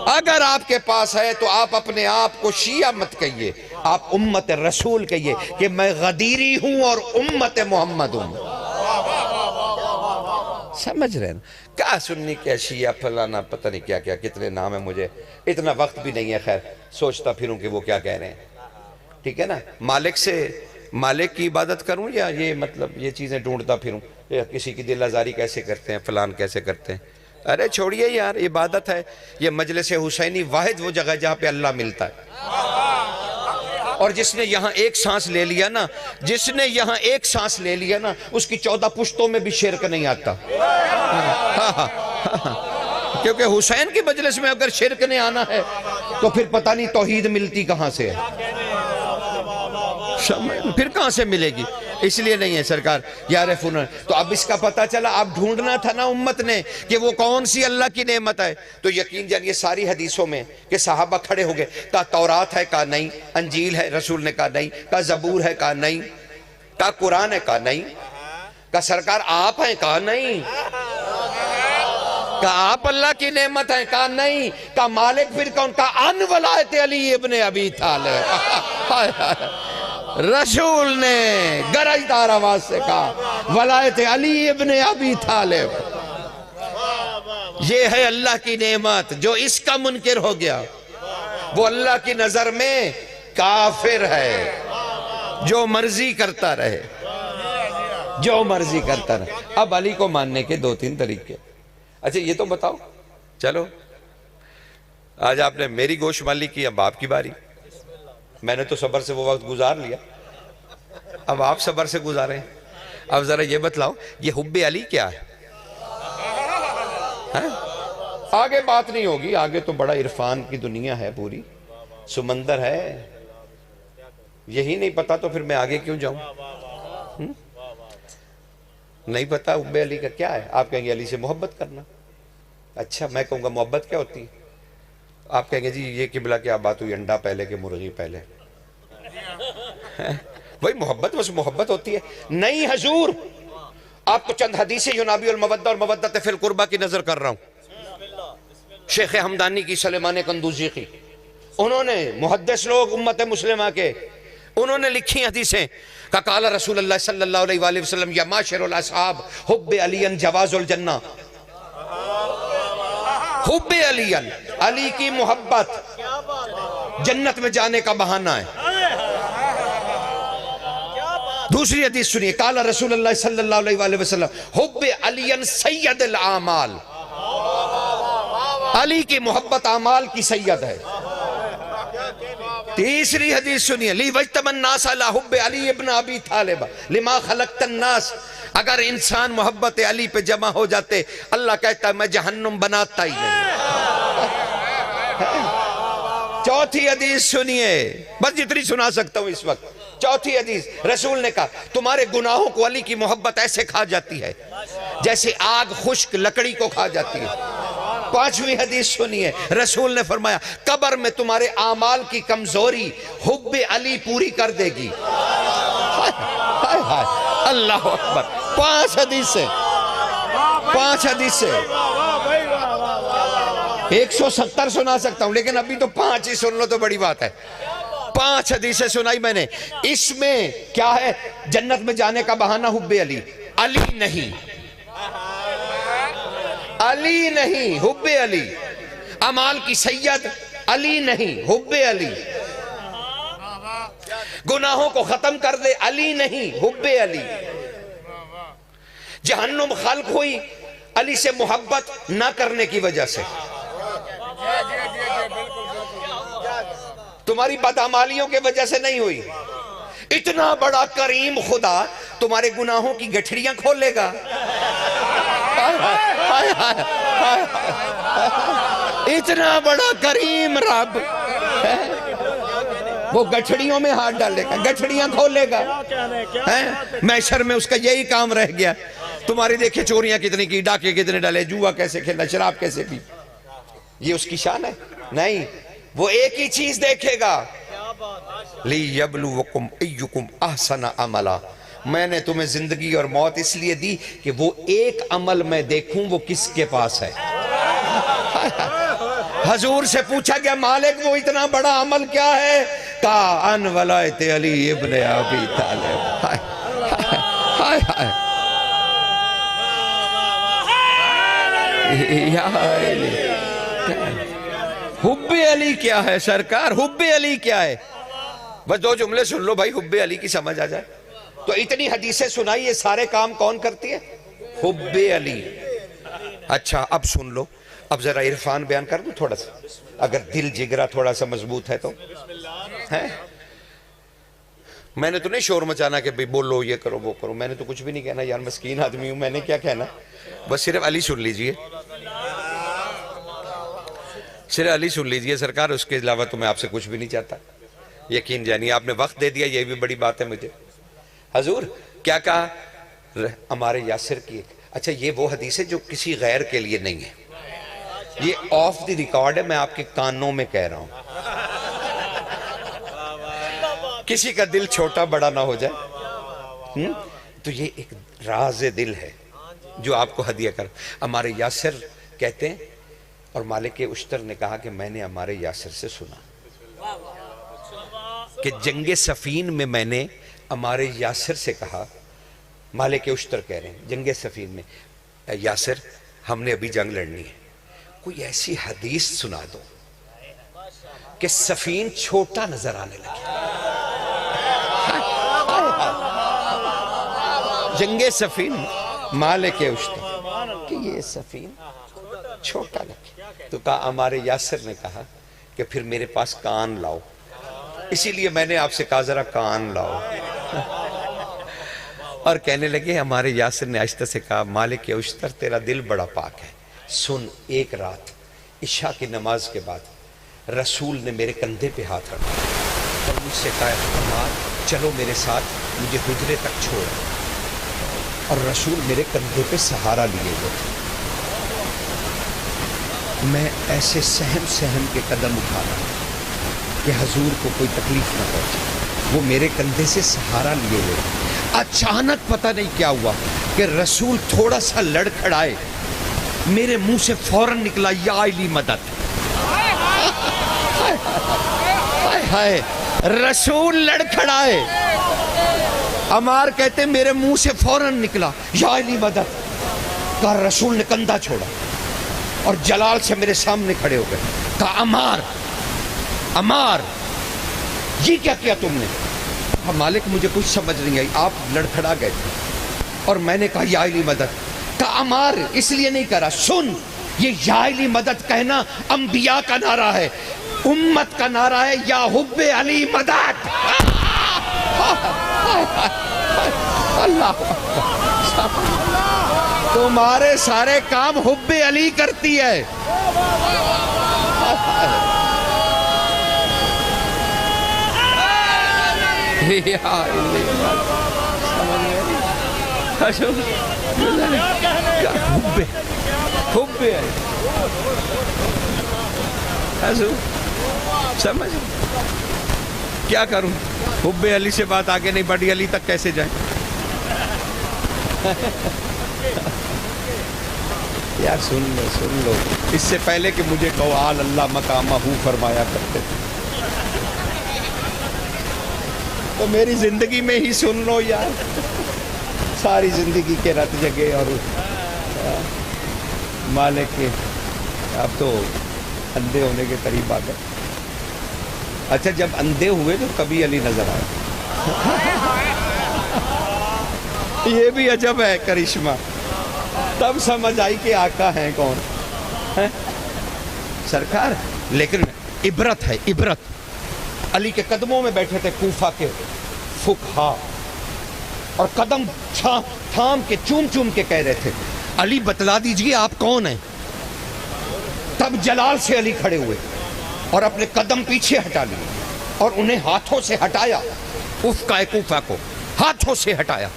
Speaker 1: اگر آپ کے پاس ہے تو آپ اپنے آپ کو شیعہ مت کہیے، آپ امت رسول کہیے کہ میں غدیری ہوں اور امت محمد ہوں۔ سمجھ رہے ہیں؟ کیا سنی، کیا شیعہ، فلانا، پتہ نہیں کیا کیا، کتنے نام ہیں، مجھے اتنا وقت بھی نہیں ہے، خیر سوچتا پھروں کہ وہ کیا کہہ رہے ہیں۔ ٹھیک ہے نا؟ مالک کی عبادت کروں یا یہ مطلب یہ چیزیں ڈھونڈتا پھروں، یا کسی کی دل آزاری کیسے کرتے ہیں، فلان کیسے کرتے ہیں؟ ارے چھوڑیے یار، عبادت ہے۔ یہ مجلس حسینی واحد وہ جگہ جہاں پہ اللہ ملتا ہے، اور جس نے یہاں ایک سانس لے لیا نا، اس کی 14 پشتوں میں بھی شرک نہیں آتا۔ کیونکہ حسین کی مجلس میں اگر شرک نہیں آنا ہے تو پھر پتہ نہیں توحید ملتی کہاں سے ہے، پھر کہاں سے ملے گی؟ اس لیے نہیں ہے سرکار یعرفون۔ تو اب اس کا پتہ چلا، اب ڈھونڈنا تھا نا امت نے کہ وہ کون سی اللہ کی نعمت ہے، تو یقین جانیے ساری حدیثوں میں کہ صحابہ کھڑے ہو گئے، کہا تورات ہے، کہا نہیں، انجیل ہے، رسول نے کہا نہیں، کہا زبور ہے، کہا نہیں، کہا قرآن ہے، کہا نہیں، کہا سرکار آپ ہیں، کہا نہیں، کہا آپ اللہ کی نعمت ہیں، کہا نہیں، کہا مالک پھر کون؟ کہا ان ولایت علی ابن ابی طالب۔ رسول نے گرجدار آواز سے کہا ولایت علی ابن ابی طالب۔ یہ ہے اللہ کی نعمت، جو اس کا منکر ہو گیا وہ اللہ کی نظر میں کافر ہے، جو مرضی کرتا رہے، جو مرضی کرتا رہے۔ اب علی کو ماننے کے 2-3 طریقے۔ اچھا یہ تو بتاؤ، چلو آج آپ نے میری گوشت مالی کی، اب آپ کی باری۔ میں نے تو صبر سے وہ وقت گزار لیا، اب آپ صبر سے گزاریں۔ اب ذرا یہ بتلاؤ، یہ حب علی کیا ہے؟ آگے بات نہیں ہوگی، آگے تو بڑا عرفان کی دنیا ہے، پوری سمندر ہے، یہی نہیں پتا تو پھر میں آگے کیوں جاؤں؟ نہیں پتا حب علی کا کیا ہے؟ آپ کہیں گے علی سے محبت کرنا۔ اچھا میں کہوں گا محبت کیا ہوتی ہے؟ آپ کہیں گے جی یہ قبلہ کیا بات ہوئی، انڈا پہلے کہ مرغی پہلے؟ وہی محبت، بس محبت ہوتی ہے؟ نہیں حضور، آپ کو چند حدیث ینابی المودہ اور مودت فی القربہ کی نظر کر رہا ہوں، شیخ حمدانی کی، سلیمان قندوزی کی، انہوں نے محدث لوگ امت مسلمہ کے، انہوں نے لکھی حدیثیں کہ قال رسول اللہ صلی اللہ علیہ وآلہ وسلم یا معاشر الاصحاب حب علی جواز الجنہ۔ حب علی، علی کی محبت جنت میں جانے کا بہانہ ہے۔
Speaker 4: دوسری حدیث سنیے، قال رسول اللہ صلی اللہ علیہ وآلہ وسلم حب علی سید الاعمال، علی کی محبت اعمال کی سید ہے۔ تیسری حدیث سنیے، لی وجتم الناس علی حب علی ابن ابی طالب لما خلقت الناس، اگر انسان محبت علی پہ جمع ہو جاتے اللہ کہتا ہے میں جہنم بناتا ہی نہیں۔ چوتھی حدیث سنیے، بس جتنی سنا سکتا ہوں اس وقت۔ چوتھی حدیث، رسول نے کہا تمہارے گناہوں کو علی کی محبت ایسے کھا جاتی ہے جیسے آگ خشک لکڑی کو کھا جاتی ہے۔ پانچویں حدیث سنیے، رسول نے فرمایا قبر میں تمہارے اعمال کی کمزوری حب علی پوری کر دے گی۔ ہائے ہائے اللہ اکبر۔ 5 حدیثیں، 5 حدیثیں، 170 سنا سکتا ہوں لیکن ابھی تو 5 ہی سن لو تو بڑی بات ہے۔ 5 حدیثیں سنائی میں نے۔ اس میں کیا ہے؟ جنت میں جانے کا بہانہ حب علی، علی نہیں، علی نہیں، حب علی، اعمال کی سید علی نہیں، حب علی، گناہوں کو ختم کر دے علی نہیں، حب علی، جہنم خلق ہوئی علی سے محبت نہ کرنے کی وجہ سے، تمہاری بدعمالیوں کے وجہ سے نہیں ہوئی۔ اتنا بڑا کریم خدا تمہارے گناہوں کی گٹھڑیاں کھولے گا۔ اتنا بڑا کریم رب وہ گٹھڑیوں میں ہاتھ ڈالے گا، گٹھڑیاں کھولے گا۔ محشر میں اس کا یہی کام رہ گیا۔ تمہاری دیکھیں چوریاں کتنی کی، ڈاکے کتنے ڈالے، جوا کیسے کھیلا، شراب کیسے پی، یہ اس کی شان ہے؟ نہیں، وہ ایک ہی چیز دیکھے گا، لِيَبْلُوَكُمْ أَيُّكُمْ أَحْسَنَ عَمَلًا، میں نے تمہیں زندگی اور موت اس لیے دی کہ وہ ایک عمل میں دیکھوں وہ کس کے پاس ہے۔ حضور سے پوچھا گیا مالک وہ اتنا بڑا عمل کیا ہے؟ کہا ان ولایت علی ابن ابی طالب۔ ہائے ہائے یا علی، حب علی کیا ہے سرکار؟ حب علی کیا ہے؟ بس 2 جملے سن لو بھائی، حب علی کی سمجھ آ جائے۔ تو اتنی حدیثیں سنائی، یہ سارے کام کون کرتی ہے؟ حب علی۔ اچھا اب سن لو، اب ذرا عرفان بیان کر دوں تھوڑا سا، اگر دل جگرا تھوڑا سا مضبوط ہے تو ہے۔ میں نے تو نہیں شور مچانا کہ بھئی بولو یہ کرو وہ کرو، میں نے تو کچھ بھی نہیں کہنا یار، مسکین آدمی ہوں، میں نے کیا کہنا، بس صرف علی سن لیجئے، صرف علی سن لیجئے سرکار، اس کے علاوہ تو میں آپ سے کچھ بھی نہیں چاہتا۔ یقین جانیے آپ نے وقت دے دیا، یہ بھی بڑی بات ہے مجھے۔ حضور کیا کہا؟ ہمارے یاسر کی ایک، اچھا یہ وہ حدیث ہے جو کسی غیر کے لیے نہیں ہے، یہ آف دی ریکارڈ ہے، میں آپ کے کانوں میں کہہ رہا ہوں، کسی کا دل چھوٹا بڑا نہ ہو جائے، تو یہ ایک راز دل ہے جو آپ کو ہدیہ کر۔ ہمارے یاسر کہتے ہیں، اور مالک اشتر نے کہا کہ میں نے ہمارے یاسر سے سنا کہ جنگ صفین میں میں نے ہمارے یاسر سے کہا، مالک اشتر کہہ رہے ہیں جنگ صفین میں، یاسر ہم نے ابھی جنگ لڑنی ہے، کوئی ایسی حدیث سنا دو کہ صفین چھوٹا نظر آنے لگے۔ جنگ صفین مالک اشتر کہ یہ صفین چھوٹا لگے، تو کہا ہمارے یاسر نے کہا کہ پھر میرے پاس کان لاؤ، اسی لیے میں نے آپ سے کہا ذرا کان لاؤ، اور کہنے لگے ہمارے یاسر نے آہستہ سے کہا مالک اشتر تیرا دل بڑا پاک ہے، سن ایک رات عشاء کی نماز کے بعد رسول نے میرے کندھے پہ ہاتھ رکھا اور مجھ سے کہا عمار چلو میرے ساتھ، مجھے حجرے تک چھوڑ، اور رسول میرے کندھے پہ سہارا لیے ہوئے تھے، میں ایسے سہم سہم کے قدم اٹھا رہا کہ حضور کو کوئی تکلیف نہ پہنچے، وہ میرے کندھے سے سہارا لیے ہوئے تھے۔ اچانک پتہ نہیں کیا ہوا کہ رسول تھوڑا سا لڑ کھڑائے، میرے منہ سے فوراً نکلا یا علی مدد۔ ہائے رسول لڑ کھڑائے، عمار کہتے میرے منہ سے فوراً نکلا یا علی مدد، کہا رسول نے کندھا چھوڑا اور جلال سے میرے سامنے کھڑے ہو گئے، کہا عمار عمار یہ کیا کیا تم نے؟ مالک مجھے کچھ سمجھ نہیں آئی، آپ لڑکھڑا گئے تھے اور میں نے کہا یا علی مدد کا عمار اس لیے نہیں کرا، سن یہ یا علی مدد کہنا انبیاء کا نعرہ ہے، امت کا نعرہ ہے یا حب علی مدد۔ اللہ تمہارے سارے کام حب علی کرتی ہے۔ سمجھ کیا کروں، حب علی سے بات آگے نہیں بڑھی، علی تک کیسے جائیں؟ یار سن لو اس سے پہلے کہ مجھے کہو آل اللہ مقامہ فرمایا کرتے تھے، تو میری زندگی میں ہی سن لو یار، ساری زندگی کے رت جگے اور مالک کے اب تو اندھے ہونے کے قریب آ گئے۔ اچھا جب اندھے ہوئے تو کبھی علی نظر آئے، یہ بھی عجب ہے کرشمہ، تب سمجھ آئی کہ آقا ہیں کون سرکار۔ لیکن عبرت ہے عبرت، علی کے قدموں میں بیٹھے تھے کوفہ کے فقہا اور قدم تھام کے چوم چوم کے کہہ رہے تھے علی بتلا دیجئے آپ کون ہیں۔ تب جلال سے علی کھڑے ہوئے اور اپنے قدم پیچھے ہٹا لیے اور انہیں ہاتھوں سے ہٹایا، افقہ کوفہ کو ہاتھوں سے ہٹایا،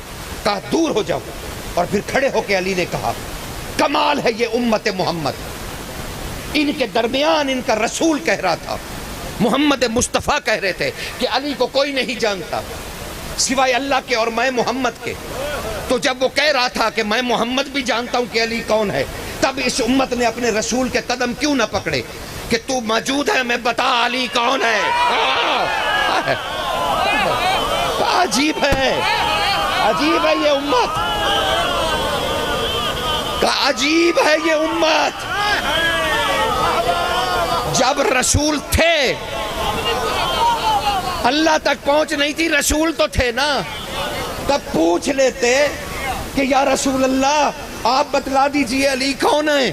Speaker 4: کہا دور ہو جاؤ، اور پھر کھڑے ہو کے علی نے کہا کمال ہے یہ امت محمد، ان کے درمیان ان کا رسول کہہ رہا تھا، محمد مصطفیٰ کہہ رہے تھے کہ علی کو کوئی نہیں جانتا سوائے اللہ کے اور میں محمد کے، تو جب وہ کہہ رہا تھا کہ میں محمد بھی جانتا ہوں کہ علی کون ہے، تب اس امت نے اپنے رسول کے قدم کیوں نہ پکڑے کہ تو موجود ہے میں بتا علی کون ہے۔ عجیب ہے یہ امت، عجیب ہے یہ امت۔ جب رسول تھے اللہ تک پہنچ نہیں تھی، رسول تو تھے نا، تب پوچھ لیتے کہ یا رسول اللہ آپ بتلا دیجئے علی کون ہے،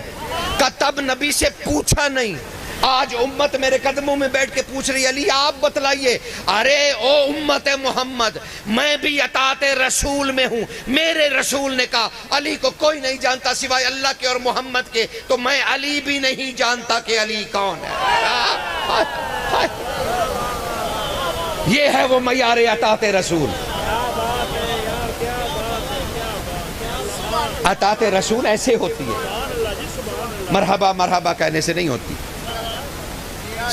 Speaker 4: کہ تب نبی سے پوچھا نہیں۔ آج امت میرے قدموں میں بیٹھ کے پوچھ رہی علی آپ بتلائیے، ارے او امت محمد میں بھی اطاعت رسول میں ہوں، میرے رسول نے کہا علی کو کوئی نہیں جانتا سوائے اللہ کے اور محمد کے، تو میں علی بھی نہیں جانتا کہ علی کون ہے۔ یہ ہے وہ معیار اطاعت رسول۔ اطاعت رسول ایسے ہوتی ہے، مرحبا مرحبا کہنے سے نہیں ہوتی،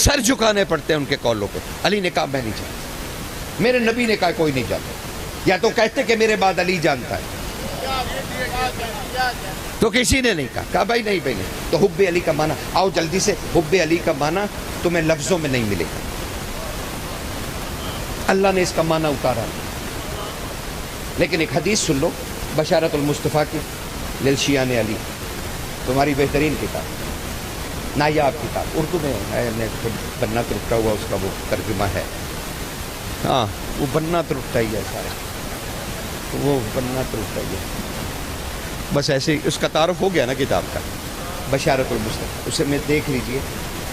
Speaker 4: سر جھکانے پڑتے ہیں ان کے قولوں پہ۔ علی نے کہا میں نہیں جانتا، میرے نبی نے کہا کوئی نہیں جانتا، یا تو کہتے کہ میرے بعد علی جانتا ہے، تو کسی نے نہیں کہا بھائی نہیں بھائی نہیں۔ تو حب علی کا معنی، آؤ جلدی سے، حب علی کا معنی تمہیں لفظوں میں نہیں ملے گا، اللہ نے اس کا معنی اتارا۔ لیکن ایک حدیث سن لو، بشارت المصطفیٰ کی للشیان علی، تمہاری بہترین کتاب، نایاب کتاب، اردو میں ہے، بننا ترٹا ہوا اس کا وہ ترجمہ ہے، ہاں وہ بننا ترٹا ہی ہے سارا، وہ بننا ترٹا ہی ہے، بس ایسے اس کا تعارف ہو گیا نا کتاب کا، بشارت المصطفیٰ، اسے میں دیکھ لیجئے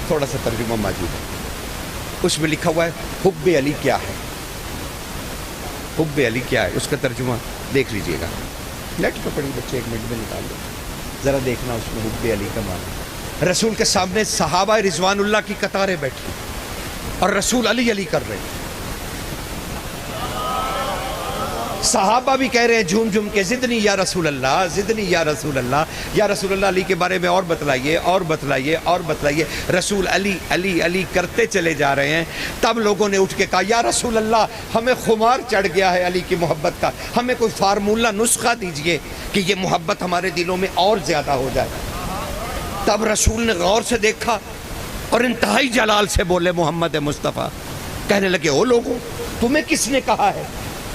Speaker 4: تھوڑا سا ترجمہ موجود ہے، اس میں لکھا ہوا ہے حب علی کیا ہے، حب علی کیا ہے، اس کا ترجمہ دیکھ لیجئے گا، نیٹ پہ پڑھی بچے ایک منٹ میں نکال دو، ذرا دیکھنا اس میں حب علی کا معنی۔ رسول کے سامنے صحابہ رضوان اللہ کی قطاریں بیٹھی اور رسول علی علی کر رہے ہیں، صحابہ بھی کہہ رہے ہیں جھوم جھوم کے زدنی یا رسول اللہ، زدنی یا رسول اللہ، یا رسول اللہ علی کے بارے میں اور بتلائیے اور بتلائیے اور بتلائیے، رسول علی علی علی کرتے چلے جا رہے ہیں۔ تب لوگوں نے اٹھ کے کہا یا رسول اللہ ہمیں خمار چڑھ گیا ہے علی کی محبت کا، ہمیں کوئی فارمولہ نسخہ دیجئے کہ یہ محبت ہمارے دلوں میں اور زیادہ ہو جائے۔ تب رسول نے غور سے دیکھا اور انتہائی جلال سے بولے محمد مصطفیٰ، کہنے لگے او لوگوں تمہیں کس نے کہا ہے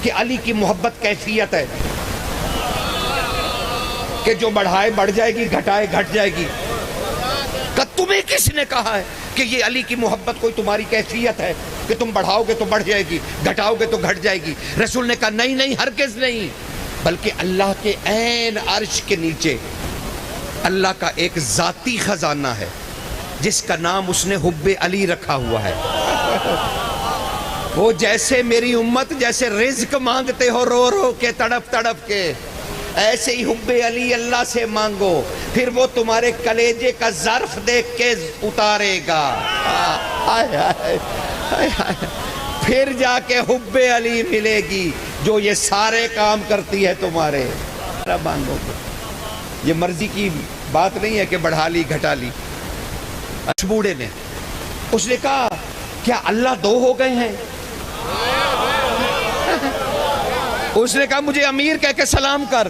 Speaker 4: کہ علی کی محبت کیفیت ہے کہ جو بڑھائے بڑھ جائے گی، گھٹائے گھٹ جائے گی، کہ تمہیں کس نے کہا ہے کہ یہ علی کی محبت کوئی تمہاری کیفیت ہے؟ کہ تم بڑھاؤ گے تو بڑھ جائے گی، گھٹاؤ گے تو گھٹ جائے گی۔ رسول نے کہا نہیں نہیں، ہرگز نہیں، بلکہ اللہ کے عین عرش کے نیچے اللہ کا ایک ذاتی خزانہ ہے جس کا نام اس نے حب علی رکھا ہوا ہے۔ وہ جیسے میری امت جیسے رزق مانگتے ہو رو رو کے تڑپ تڑپ کے، ایسے ہی حب علی اللہ سے مانگو، پھر وہ تمہارے کلیجے کا ظرف دیکھ کے اتارے گا، پھر جا کے حب علی ملے گی جو یہ سارے کام کرتی ہے تمہارے۔ مانگو گے، یہ مرضی کی بات نہیں ہے کہ بڑھا لی گھٹا لی۔ اس بوڑھے نے اس نے کہا کیا اللہ دو ہو گئے ہیں؟ اس نے کہا مجھے امیر کہہ کے سلام کر۔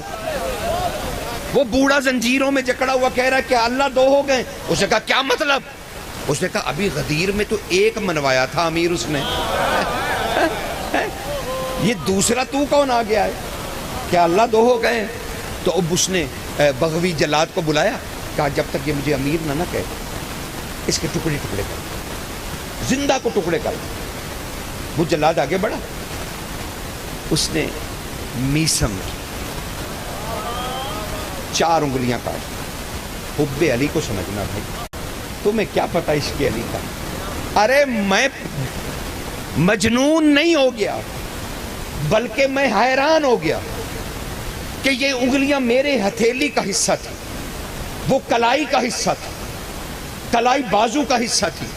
Speaker 4: وہ بوڑھا زنجیروں میں جکڑا ہوا کہہ رہا ہے کہ اللہ دو ہو گئے۔ اس نے کہا کیا مطلب؟ اس نے کہا ابھی غدیر میں تو ایک منوایا تھا امیر اس نے، یہ دوسرا تو کون آ گیا ہے؟ کیا اللہ دو ہو گئے؟ تو اب اس نے بغوی جلاد کو بلایا، کہا جب تک یہ مجھے امیر نہ کہے اس کے ٹکڑے ٹکڑے کر، زندہ کو ٹکڑے کر۔ وہ جلاد آگے بڑھا، اس نے میسم کی 4 انگلیاں کاٹ۔ حب علی کو سمجھنا بھائی، تمہیں کیا پتا اس کے علی کا؟ ارے میں مجنون نہیں ہو گیا، بلکہ میں حیران ہو گیا کہ یہ انگلیاں میرے ہتھیلی کا حصہ تھی، وہ کلائی کا حصہ تھی، کلائی بازو کا حصہ تھی،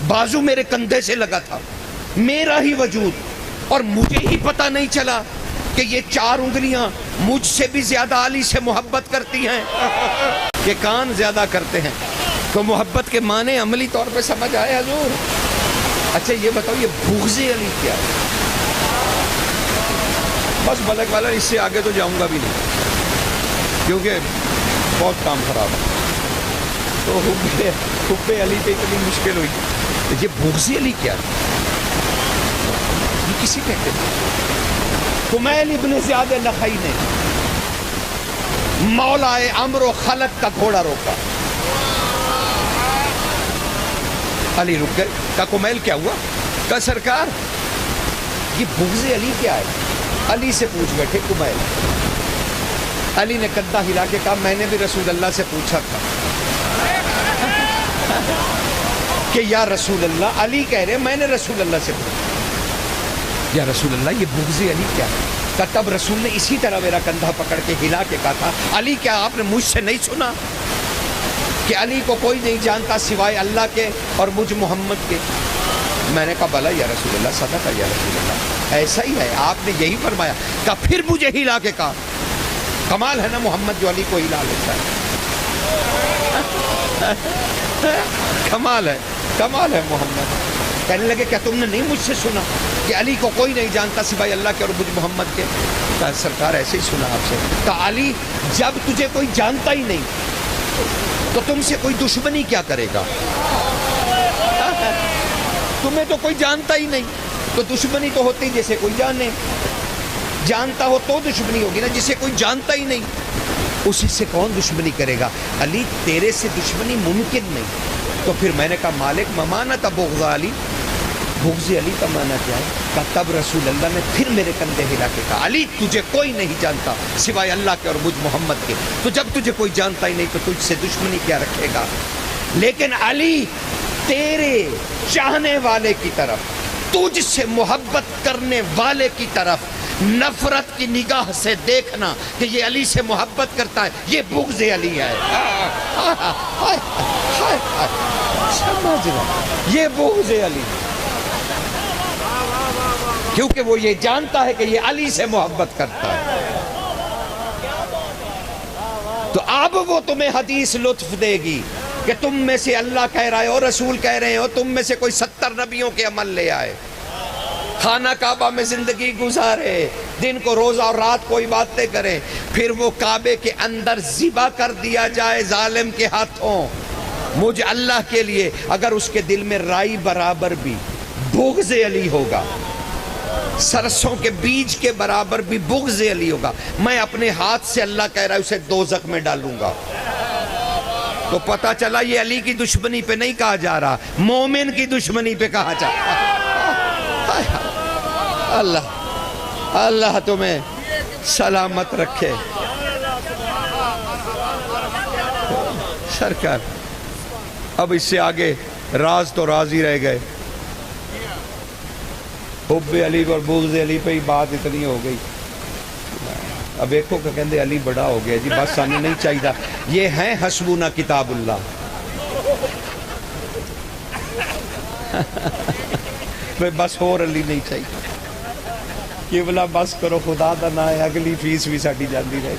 Speaker 4: بازو میرے کندھے سے لگا تھا، میرا ہی وجود، اور مجھے ہی پتا نہیں چلا کہ یہ 4 انگلیاں مجھ سے بھی زیادہ علی سے محبت کرتی ہیں، کہ کان زیادہ کرتے ہیں۔ تو محبت کے معنی عملی طور پہ سمجھ آئے حضور؟ اچھا یہ بتاؤ یہ بغض علی کیا ہے؟ بس ملک والا اس سے آگے تو جاؤں گا بھی نہیں کیونکہ بہت کام خراب ہے۔ تو حب علی پہ اتنی مشکل ہوئی، یہ بغض علی کیا ہے؟ یہ کسی کہتے ہیں؟ کمیل ابن زیاد نخعی نے مولا امر و خلق کا گھوڑا روکا، علی رک گئے، کہا کمیل کیا ہوا؟ کہا سرکار یہ بغض علی کیا ہے؟ علی سے پوچھ بیٹھے کمیل۔ علی نے کندھا ہلا کے کہا میں نے بھی رسول اللہ سے پوچھا تھا کہ یا رسول اللہ، علی کہہ رہے میں نے رسول اللہ سے پوچھا یا رسول اللہ یہ بغض علی کیا ہے؟ کہ تب رسول نے اسی طرح میرا کندھا پکڑ کے ہلا کے کہا تھا علی کیا آپ نے مجھ سے نہیں سنا کہ علی کو کوئی نہیں جانتا سوائے اللہ کے اور مجھ محمد کے؟ میں نے کہا بلا یا رسول اللہ، صدق یا رسول اللہ، ایسا ہی ہے، آپ نے یہی فرمایا۔ کہ پھر مجھے ہلا کے کہا، کمال ہے نا محمد جو علی کو ہلا لیتا ہے، کمال ہے، کمال ہے محمد۔ کہنے لگے کیا تم نے نہیں مجھ سے سنا کہ علی کو کوئی نہیں جانتا سوائے اللہ کے اور مجھ محمد کے؟ کہا سرکار ایسے ہی سنا آپ سے۔ کہا علی جب تجھے کوئی جانتا ہی نہیں تو تم سے کوئی دشمنی کیا کرے گا؟ تمہیں تو کوئی جانتا ہی نہیں تو دشمنی تو ہوتی جیسے کوئی جانے، جانتا ہو تو دشمنی ہوگی نا، جسے کوئی جانتا ہی نہیں اسی سے کون دشمنی کرے گا؟ علی تیرے سے دشمنی ممکن نہیں۔ تو پھر میں نے کہا مالک ممانت بغض علی، بغض علی کا معنی کیا ہے؟ کہا تب رسول اللہ نے پھر میرے کندھے ہلا کے کہا علی تجھے کوئی نہیں جانتا سوائے اللہ کے اور مجھ محمد کے، تو جب تجھے کوئی جانتا ہی نہیں تو تجھ سے دشمنی کیا رکھے گا؟ لیکن علی تیرے چاہنے والے کی طرف، تجھ سے محبت کرنے والے کی طرف نفرت کی نگاہ سے دیکھنا کہ یہ علی سے محبت کرتا ہے، یہ بغض علی ہے۔ سمجھ رہا، یہ بغض علی، کیونکہ وہ یہ جانتا ہے کہ یہ علی سے محبت کرتا ہے۔ تو اب وہ تمہیں حدیث لطف دے گی کہ تم میں سے اللہ کہہ رہا ہے اور رسول کہہ رہے ہو، تم میں سے کوئی 70 نبیوں کے عمل لے آئے، خانہ کعبہ میں زندگی گزارے، دن کو روزہ اور رات کو عبادتیں کریں، پھر وہ کعبے کے اندر ذبح کر دیا جائے ظالم کے ہاتھوں مجھ اللہ کے لیے، اگر اس کے دل میں رائی برابر بھی بغض علی ہوگا، سرسوں کے بیج کے برابر بھی بغض علی ہوگا، میں اپنے ہاتھ سے اللہ کہہ رہا ہے اسے دوزخ میں ڈالوں گا۔ تو پتہ چلا یہ علی کی دشمنی پہ نہیں کہا جا رہا، مومن کی دشمنی پہ کہا جا رہا۔
Speaker 1: اللہ اللہ تمہیں سلامت رکھے سرکار. اب اس سے آگے راز تو راز ہی رہ گئے. حب علی اور بغض علی پہ ہی بات اتنی ہو گئی. اب ایکو کہ کہندے علی بڑا ہو گیا جی بس سانو نہیں چاہیے. یہ ہیں حسبنا کتاب اللہ. بس اور علی نہیں چاہیے. کہ بلا بس کرو خدا دا نہ ہے اگلی فیس بھی ساڈی جاندی رہے.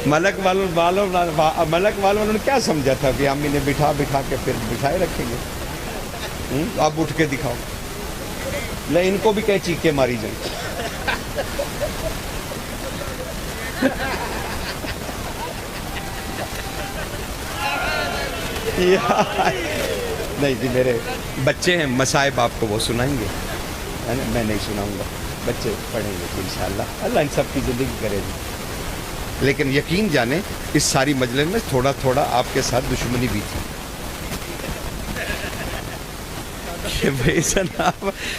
Speaker 1: ملک والوں نے کیا سمجھا تھا کہ ہم انہیں بٹھا کے پھر بٹھائے رکھیں گے. اب اٹھ کے دکھاؤ. لے ان کو بھی کہیں چیخیں ماری جائیں. نہیں جی میرے بچے ہیں مصائب آپ کو وہ سنائیں گے میں نہیں سناؤں گا. بچے پڑھیں گے انشاءاللہ. اللہ ان سب کی زندگی کرے گی. لیکن یقین جانیں اس ساری مجلس میں تھوڑا تھوڑا آپ کے ساتھ دشمنی بھی تھی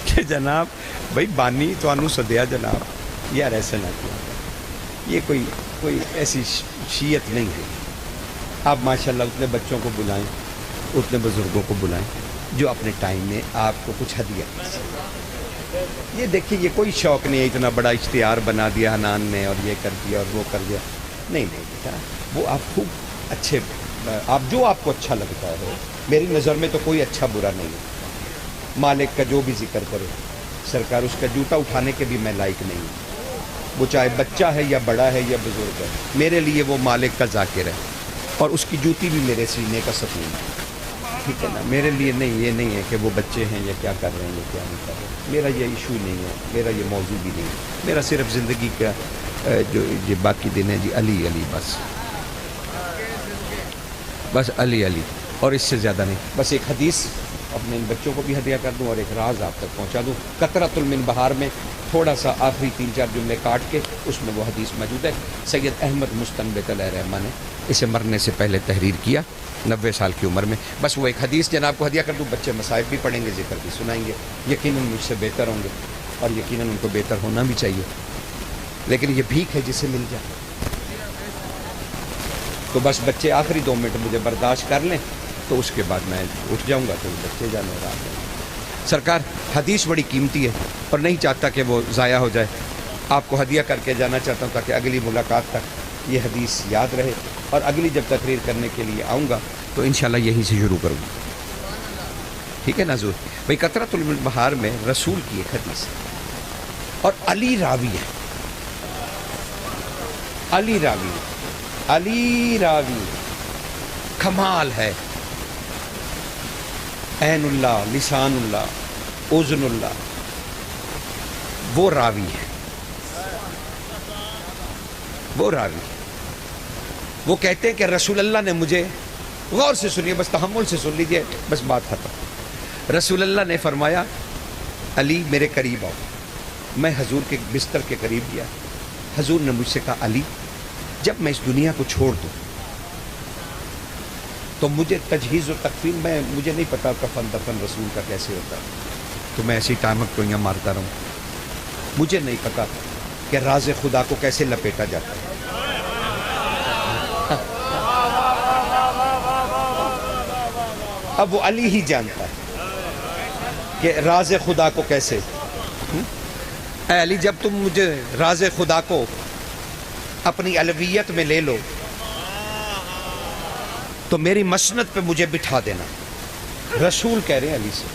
Speaker 1: کہ جناب بھائی بانی تو انو سدیا جناب یار ایسے نہ کیا. یہ کوئی ایسی شیعت نہیں ہے. آپ ماشاءاللہ اتنے بچوں کو بلائیں اتنے بزرگوں کو بلائیں جو اپنے ٹائم میں آپ کو کچھ ہدیہ کر سکیں. یہ دیکھیے یہ کوئی شوق نہیں ہے اتنا بڑا اشتہار بنا دیا حنان نے اور یہ کر دیا اور وہ کر دیا. نہیں بیٹا وہ آپ خوب اچھے آپ جو آپ کو اچھا لگتا ہے. میری نظر میں تو کوئی اچھا برا نہیں ہے. مالک کا جو بھی ذکر کرے سرکار اس کا جوتا اٹھانے کے بھی میں لائق نہیں ہوں. وہ چاہے بچہ ہے یا بڑا ہے یا بزرگ ہے میرے لیے وہ مالک کا ذاکر ہے اور اس کی جوتی بھی میرے سینے کا سکون ہے. ٹھیک ہے نا. میرے لیے نہیں یہ نہیں ہے کہ وہ بچے ہیں یا کیا کر رہے ہیں یا کیا نہیں کر رہے. میرا یہ ایشو نہیں ہے. میرا یہ موضوع بھی نہیں ہے. میرا صرف زندگی کا جو یہ باقی دن ہے جی علی علی بس علی علی اور اس سے زیادہ نہیں. بس ایک حدیث اپنے ان بچوں کو بھی ہدیہ کر دوں اور ایک راز آپ تک پہنچا دوں. قطرۃ من بہار میں تھوڑا سا آخری 3-4 جملے کاٹ کے اس میں وہ حدیث موجود ہے. سید احمد مستنبت علیہ رحمہ نے اسے مرنے سے پہلے تحریر کیا 90 سال کی عمر میں. بس وہ ایک حدیث جناب کو ہدیہ کر دوں. بچے مصائب بھی پڑھیں گے ذکر بھی سنائیں گے. یقیناً مجھ سے بہتر ہوں گے اور یقیناً ان کو بہتر ہونا بھی چاہیے. لیکن یہ بھیک ہے جسے مل جائے. تو بس بچے آخری 2 منٹ مجھے برداشت کر لیں تو اس کے بعد میں اٹھ جاؤں گا. تو بچے جانے رات میں سرکار حدیث بڑی قیمتی ہے اور نہیں چاہتا کہ وہ ضائع ہو جائے. آپ کو ہدیہ کر کے جانا چاہتا ہوں تاکہ اگلی ملاقات تک یہ حدیث یاد رہے اور اگلی جب تقریر کرنے کے لیے آؤں گا تو انشاءاللہ یہیں سے شروع کروں گا. ٹھیک ہے ناظور بھائی. قطرۃ البہار میں رسول کی ایک حدیث ہے اور علی راوی ہے. علی راوی کمال ہے. عین اللہ لسان اللہ اذن اللہ وہ راوی ہے. وہ کہتے ہیں کہ رسول اللہ نے مجھے غور سے سنیے بس تحمل سے سن لیجئے بس بات ختم. رسول اللہ نے فرمایا علی میرے قریب آؤ. میں حضور کے بستر کے قریب گیا. حضور نے مجھ سے کہا علی جب میں اس دنیا کو چھوڑ دوں تو مجھے تجہیز و تکفین میں مجھے نہیں پتا کفن دفن رسول کا کیسے ہوتا ہے. تو میں ایسی ٹائمک ٹوئیاں مارتا رہوں. مجھے نہیں پتا کہ راز خدا کو کیسے لپیٹا جاتا ہے. اب وہ علی ہی جانتا ہے کہ راز خدا کو کیسے. اے علی جب تم مجھے راز خدا کو اپنی علویت میں لے لو تو میری مسند پہ مجھے بٹھا دینا. رسول کہہ رہے ہیں علی سے.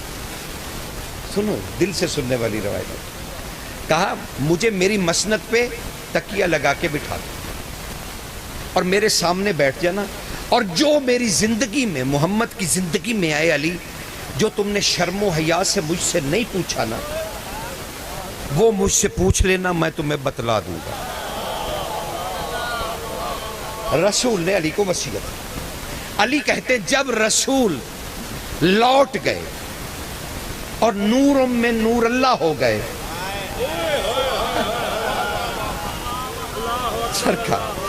Speaker 1: سنو دل سے سننے والی روایت. کہا مجھے میری مسند پہ تکیہ لگا کے بٹھا دو اور میرے سامنے بیٹھ جانا اور جو میری زندگی میں محمد کی زندگی میں آئے علی جو تم نے شرم و حیا سے مجھ سے نہیں پوچھا نا وہ مجھ سے پوچھ لینا میں تمہیں بتلا دوں گا. رسول نے علی کو وصیت. علی کہتے جب رسول لوٹ گئے اور نوروں میں نور اللہ ہو گئے سرکار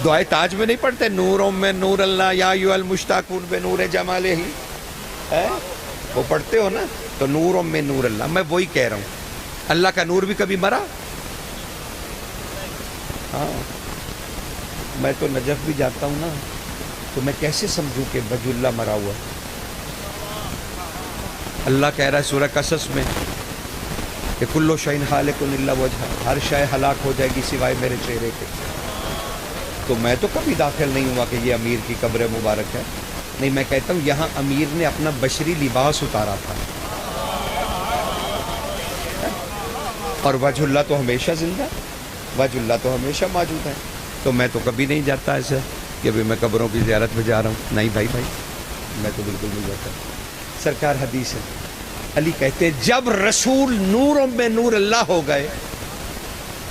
Speaker 4: دعائے تاج میں نہیں پڑھتے نوروں میں نور اللہ یا ایھا المشتاقون بنور جمالہ ہے، وہ پڑھتے ہو نا؟ تو نوروں میں نور اللہ، میں وہی کہہ رہا ہوں، اللہ کا نور بھی کبھی مرا؟ ہاں، میں تو نجف بھی جاتا ہوں نا، تو میں کیسے سمجھوں کہ وجہ اللہ مرا ہوا؟ اللہ کہہ رہا ہے سورہ قصص میں کہ کلو شیء ہالک الا وجہہ، ہر شے ہلاک ہو جائے گی سوائے میرے چہرے کے۔ تو میں تو کبھی داخل نہیں ہوا کہ یہ امیر کی قبر مبارک ہے، نہیں، میں کہتا ہوں یہاں امیر نے اپنا بشری لباس اتارا تھا، اور وجہ اللہ تو ہمیشہ زندہ، وجہ اللہ تو ہمیشہ موجود ہے۔ تو میں تو کبھی نہیں جاتا ایسے کہ ابھی میں قبروں کی زیارت پہ جا رہا ہوں، نہیں بھائی میں تو بالکل نہیں جاتا۔ سرکار حدیث ہے، علی کہتے ہیں جب رسول نوروں میں نور اللہ ہو گئے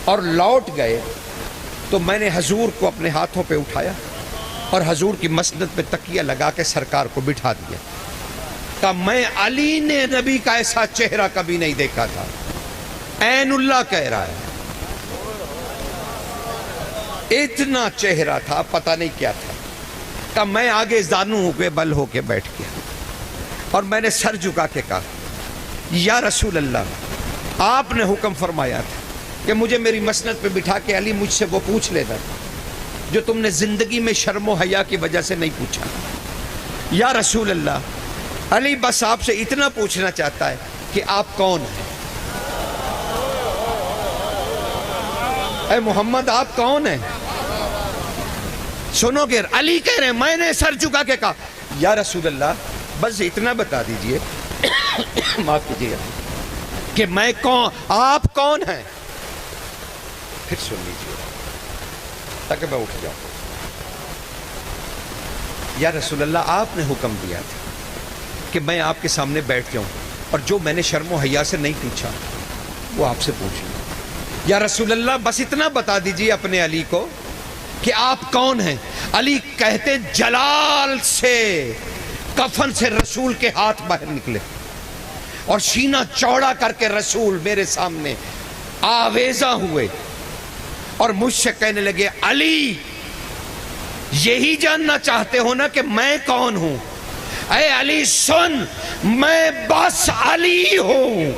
Speaker 4: اور لوٹ گئے تو میں نے حضور کو اپنے ہاتھوں پہ اٹھایا اور حضور کی مسند پہ تکیہ لگا کے سرکار کو بٹھا دیا، کہ میں علی نے نبی کا ایسا چہرہ کبھی نہیں دیکھا تھا، عین اللہ کہہ رہا ہے، اتنا چہرہ تھا پتہ نہیں کیا تھا، کہ میں آگے زانو ہو کے بل ہو کے بیٹھ گیا اور میں نے سر جھکا کے کہا یا رسول اللہ، آپ نے حکم فرمایا تھا کہ مجھے میری مسند پہ بٹھا کے علی مجھ سے وہ پوچھ لینا جو تم نے زندگی میں شرم و حیا کی وجہ سے نہیں پوچھا۔ یا رسول اللہ، علی بس آپ سے اتنا پوچھنا چاہتا ہے کہ آپ کون ہیں؟ اے محمد آپ کون ہیں؟ سنو گے، علی کہہ رہے ہیں، میں نے سر جھکا کے کہا یا رسول اللہ بس اتنا بتا دیجئے معاف کیجیے گا کہ میں کون، آپ کون ہیں؟ پھر سن لیجیے تاکہ میں اٹھ جاؤں۔ یا رسول اللہ آپ نے حکم دیا تھا کہ میں آپ کے سامنے بیٹھ جاؤں اور جو میں نے شرم و حیا سے نہیں پوچھا وہ آپ سے پوچھ لوں۔ یا رسول اللہ بس اتنا بتا دیجئے اپنے علی کو کہ آپ کون ہیں؟ علی کہتے جلال سے کفن سے رسول کے ہاتھ باہر نکلے اور سینہ چوڑا کر کے رسول میرے سامنے آویزہ ہوئے اور مجھ سے کہنے لگے علی یہی جاننا چاہتے ہو نا کہ میں کون ہوں؟ اے علی سن، میں بس علی ہوں۔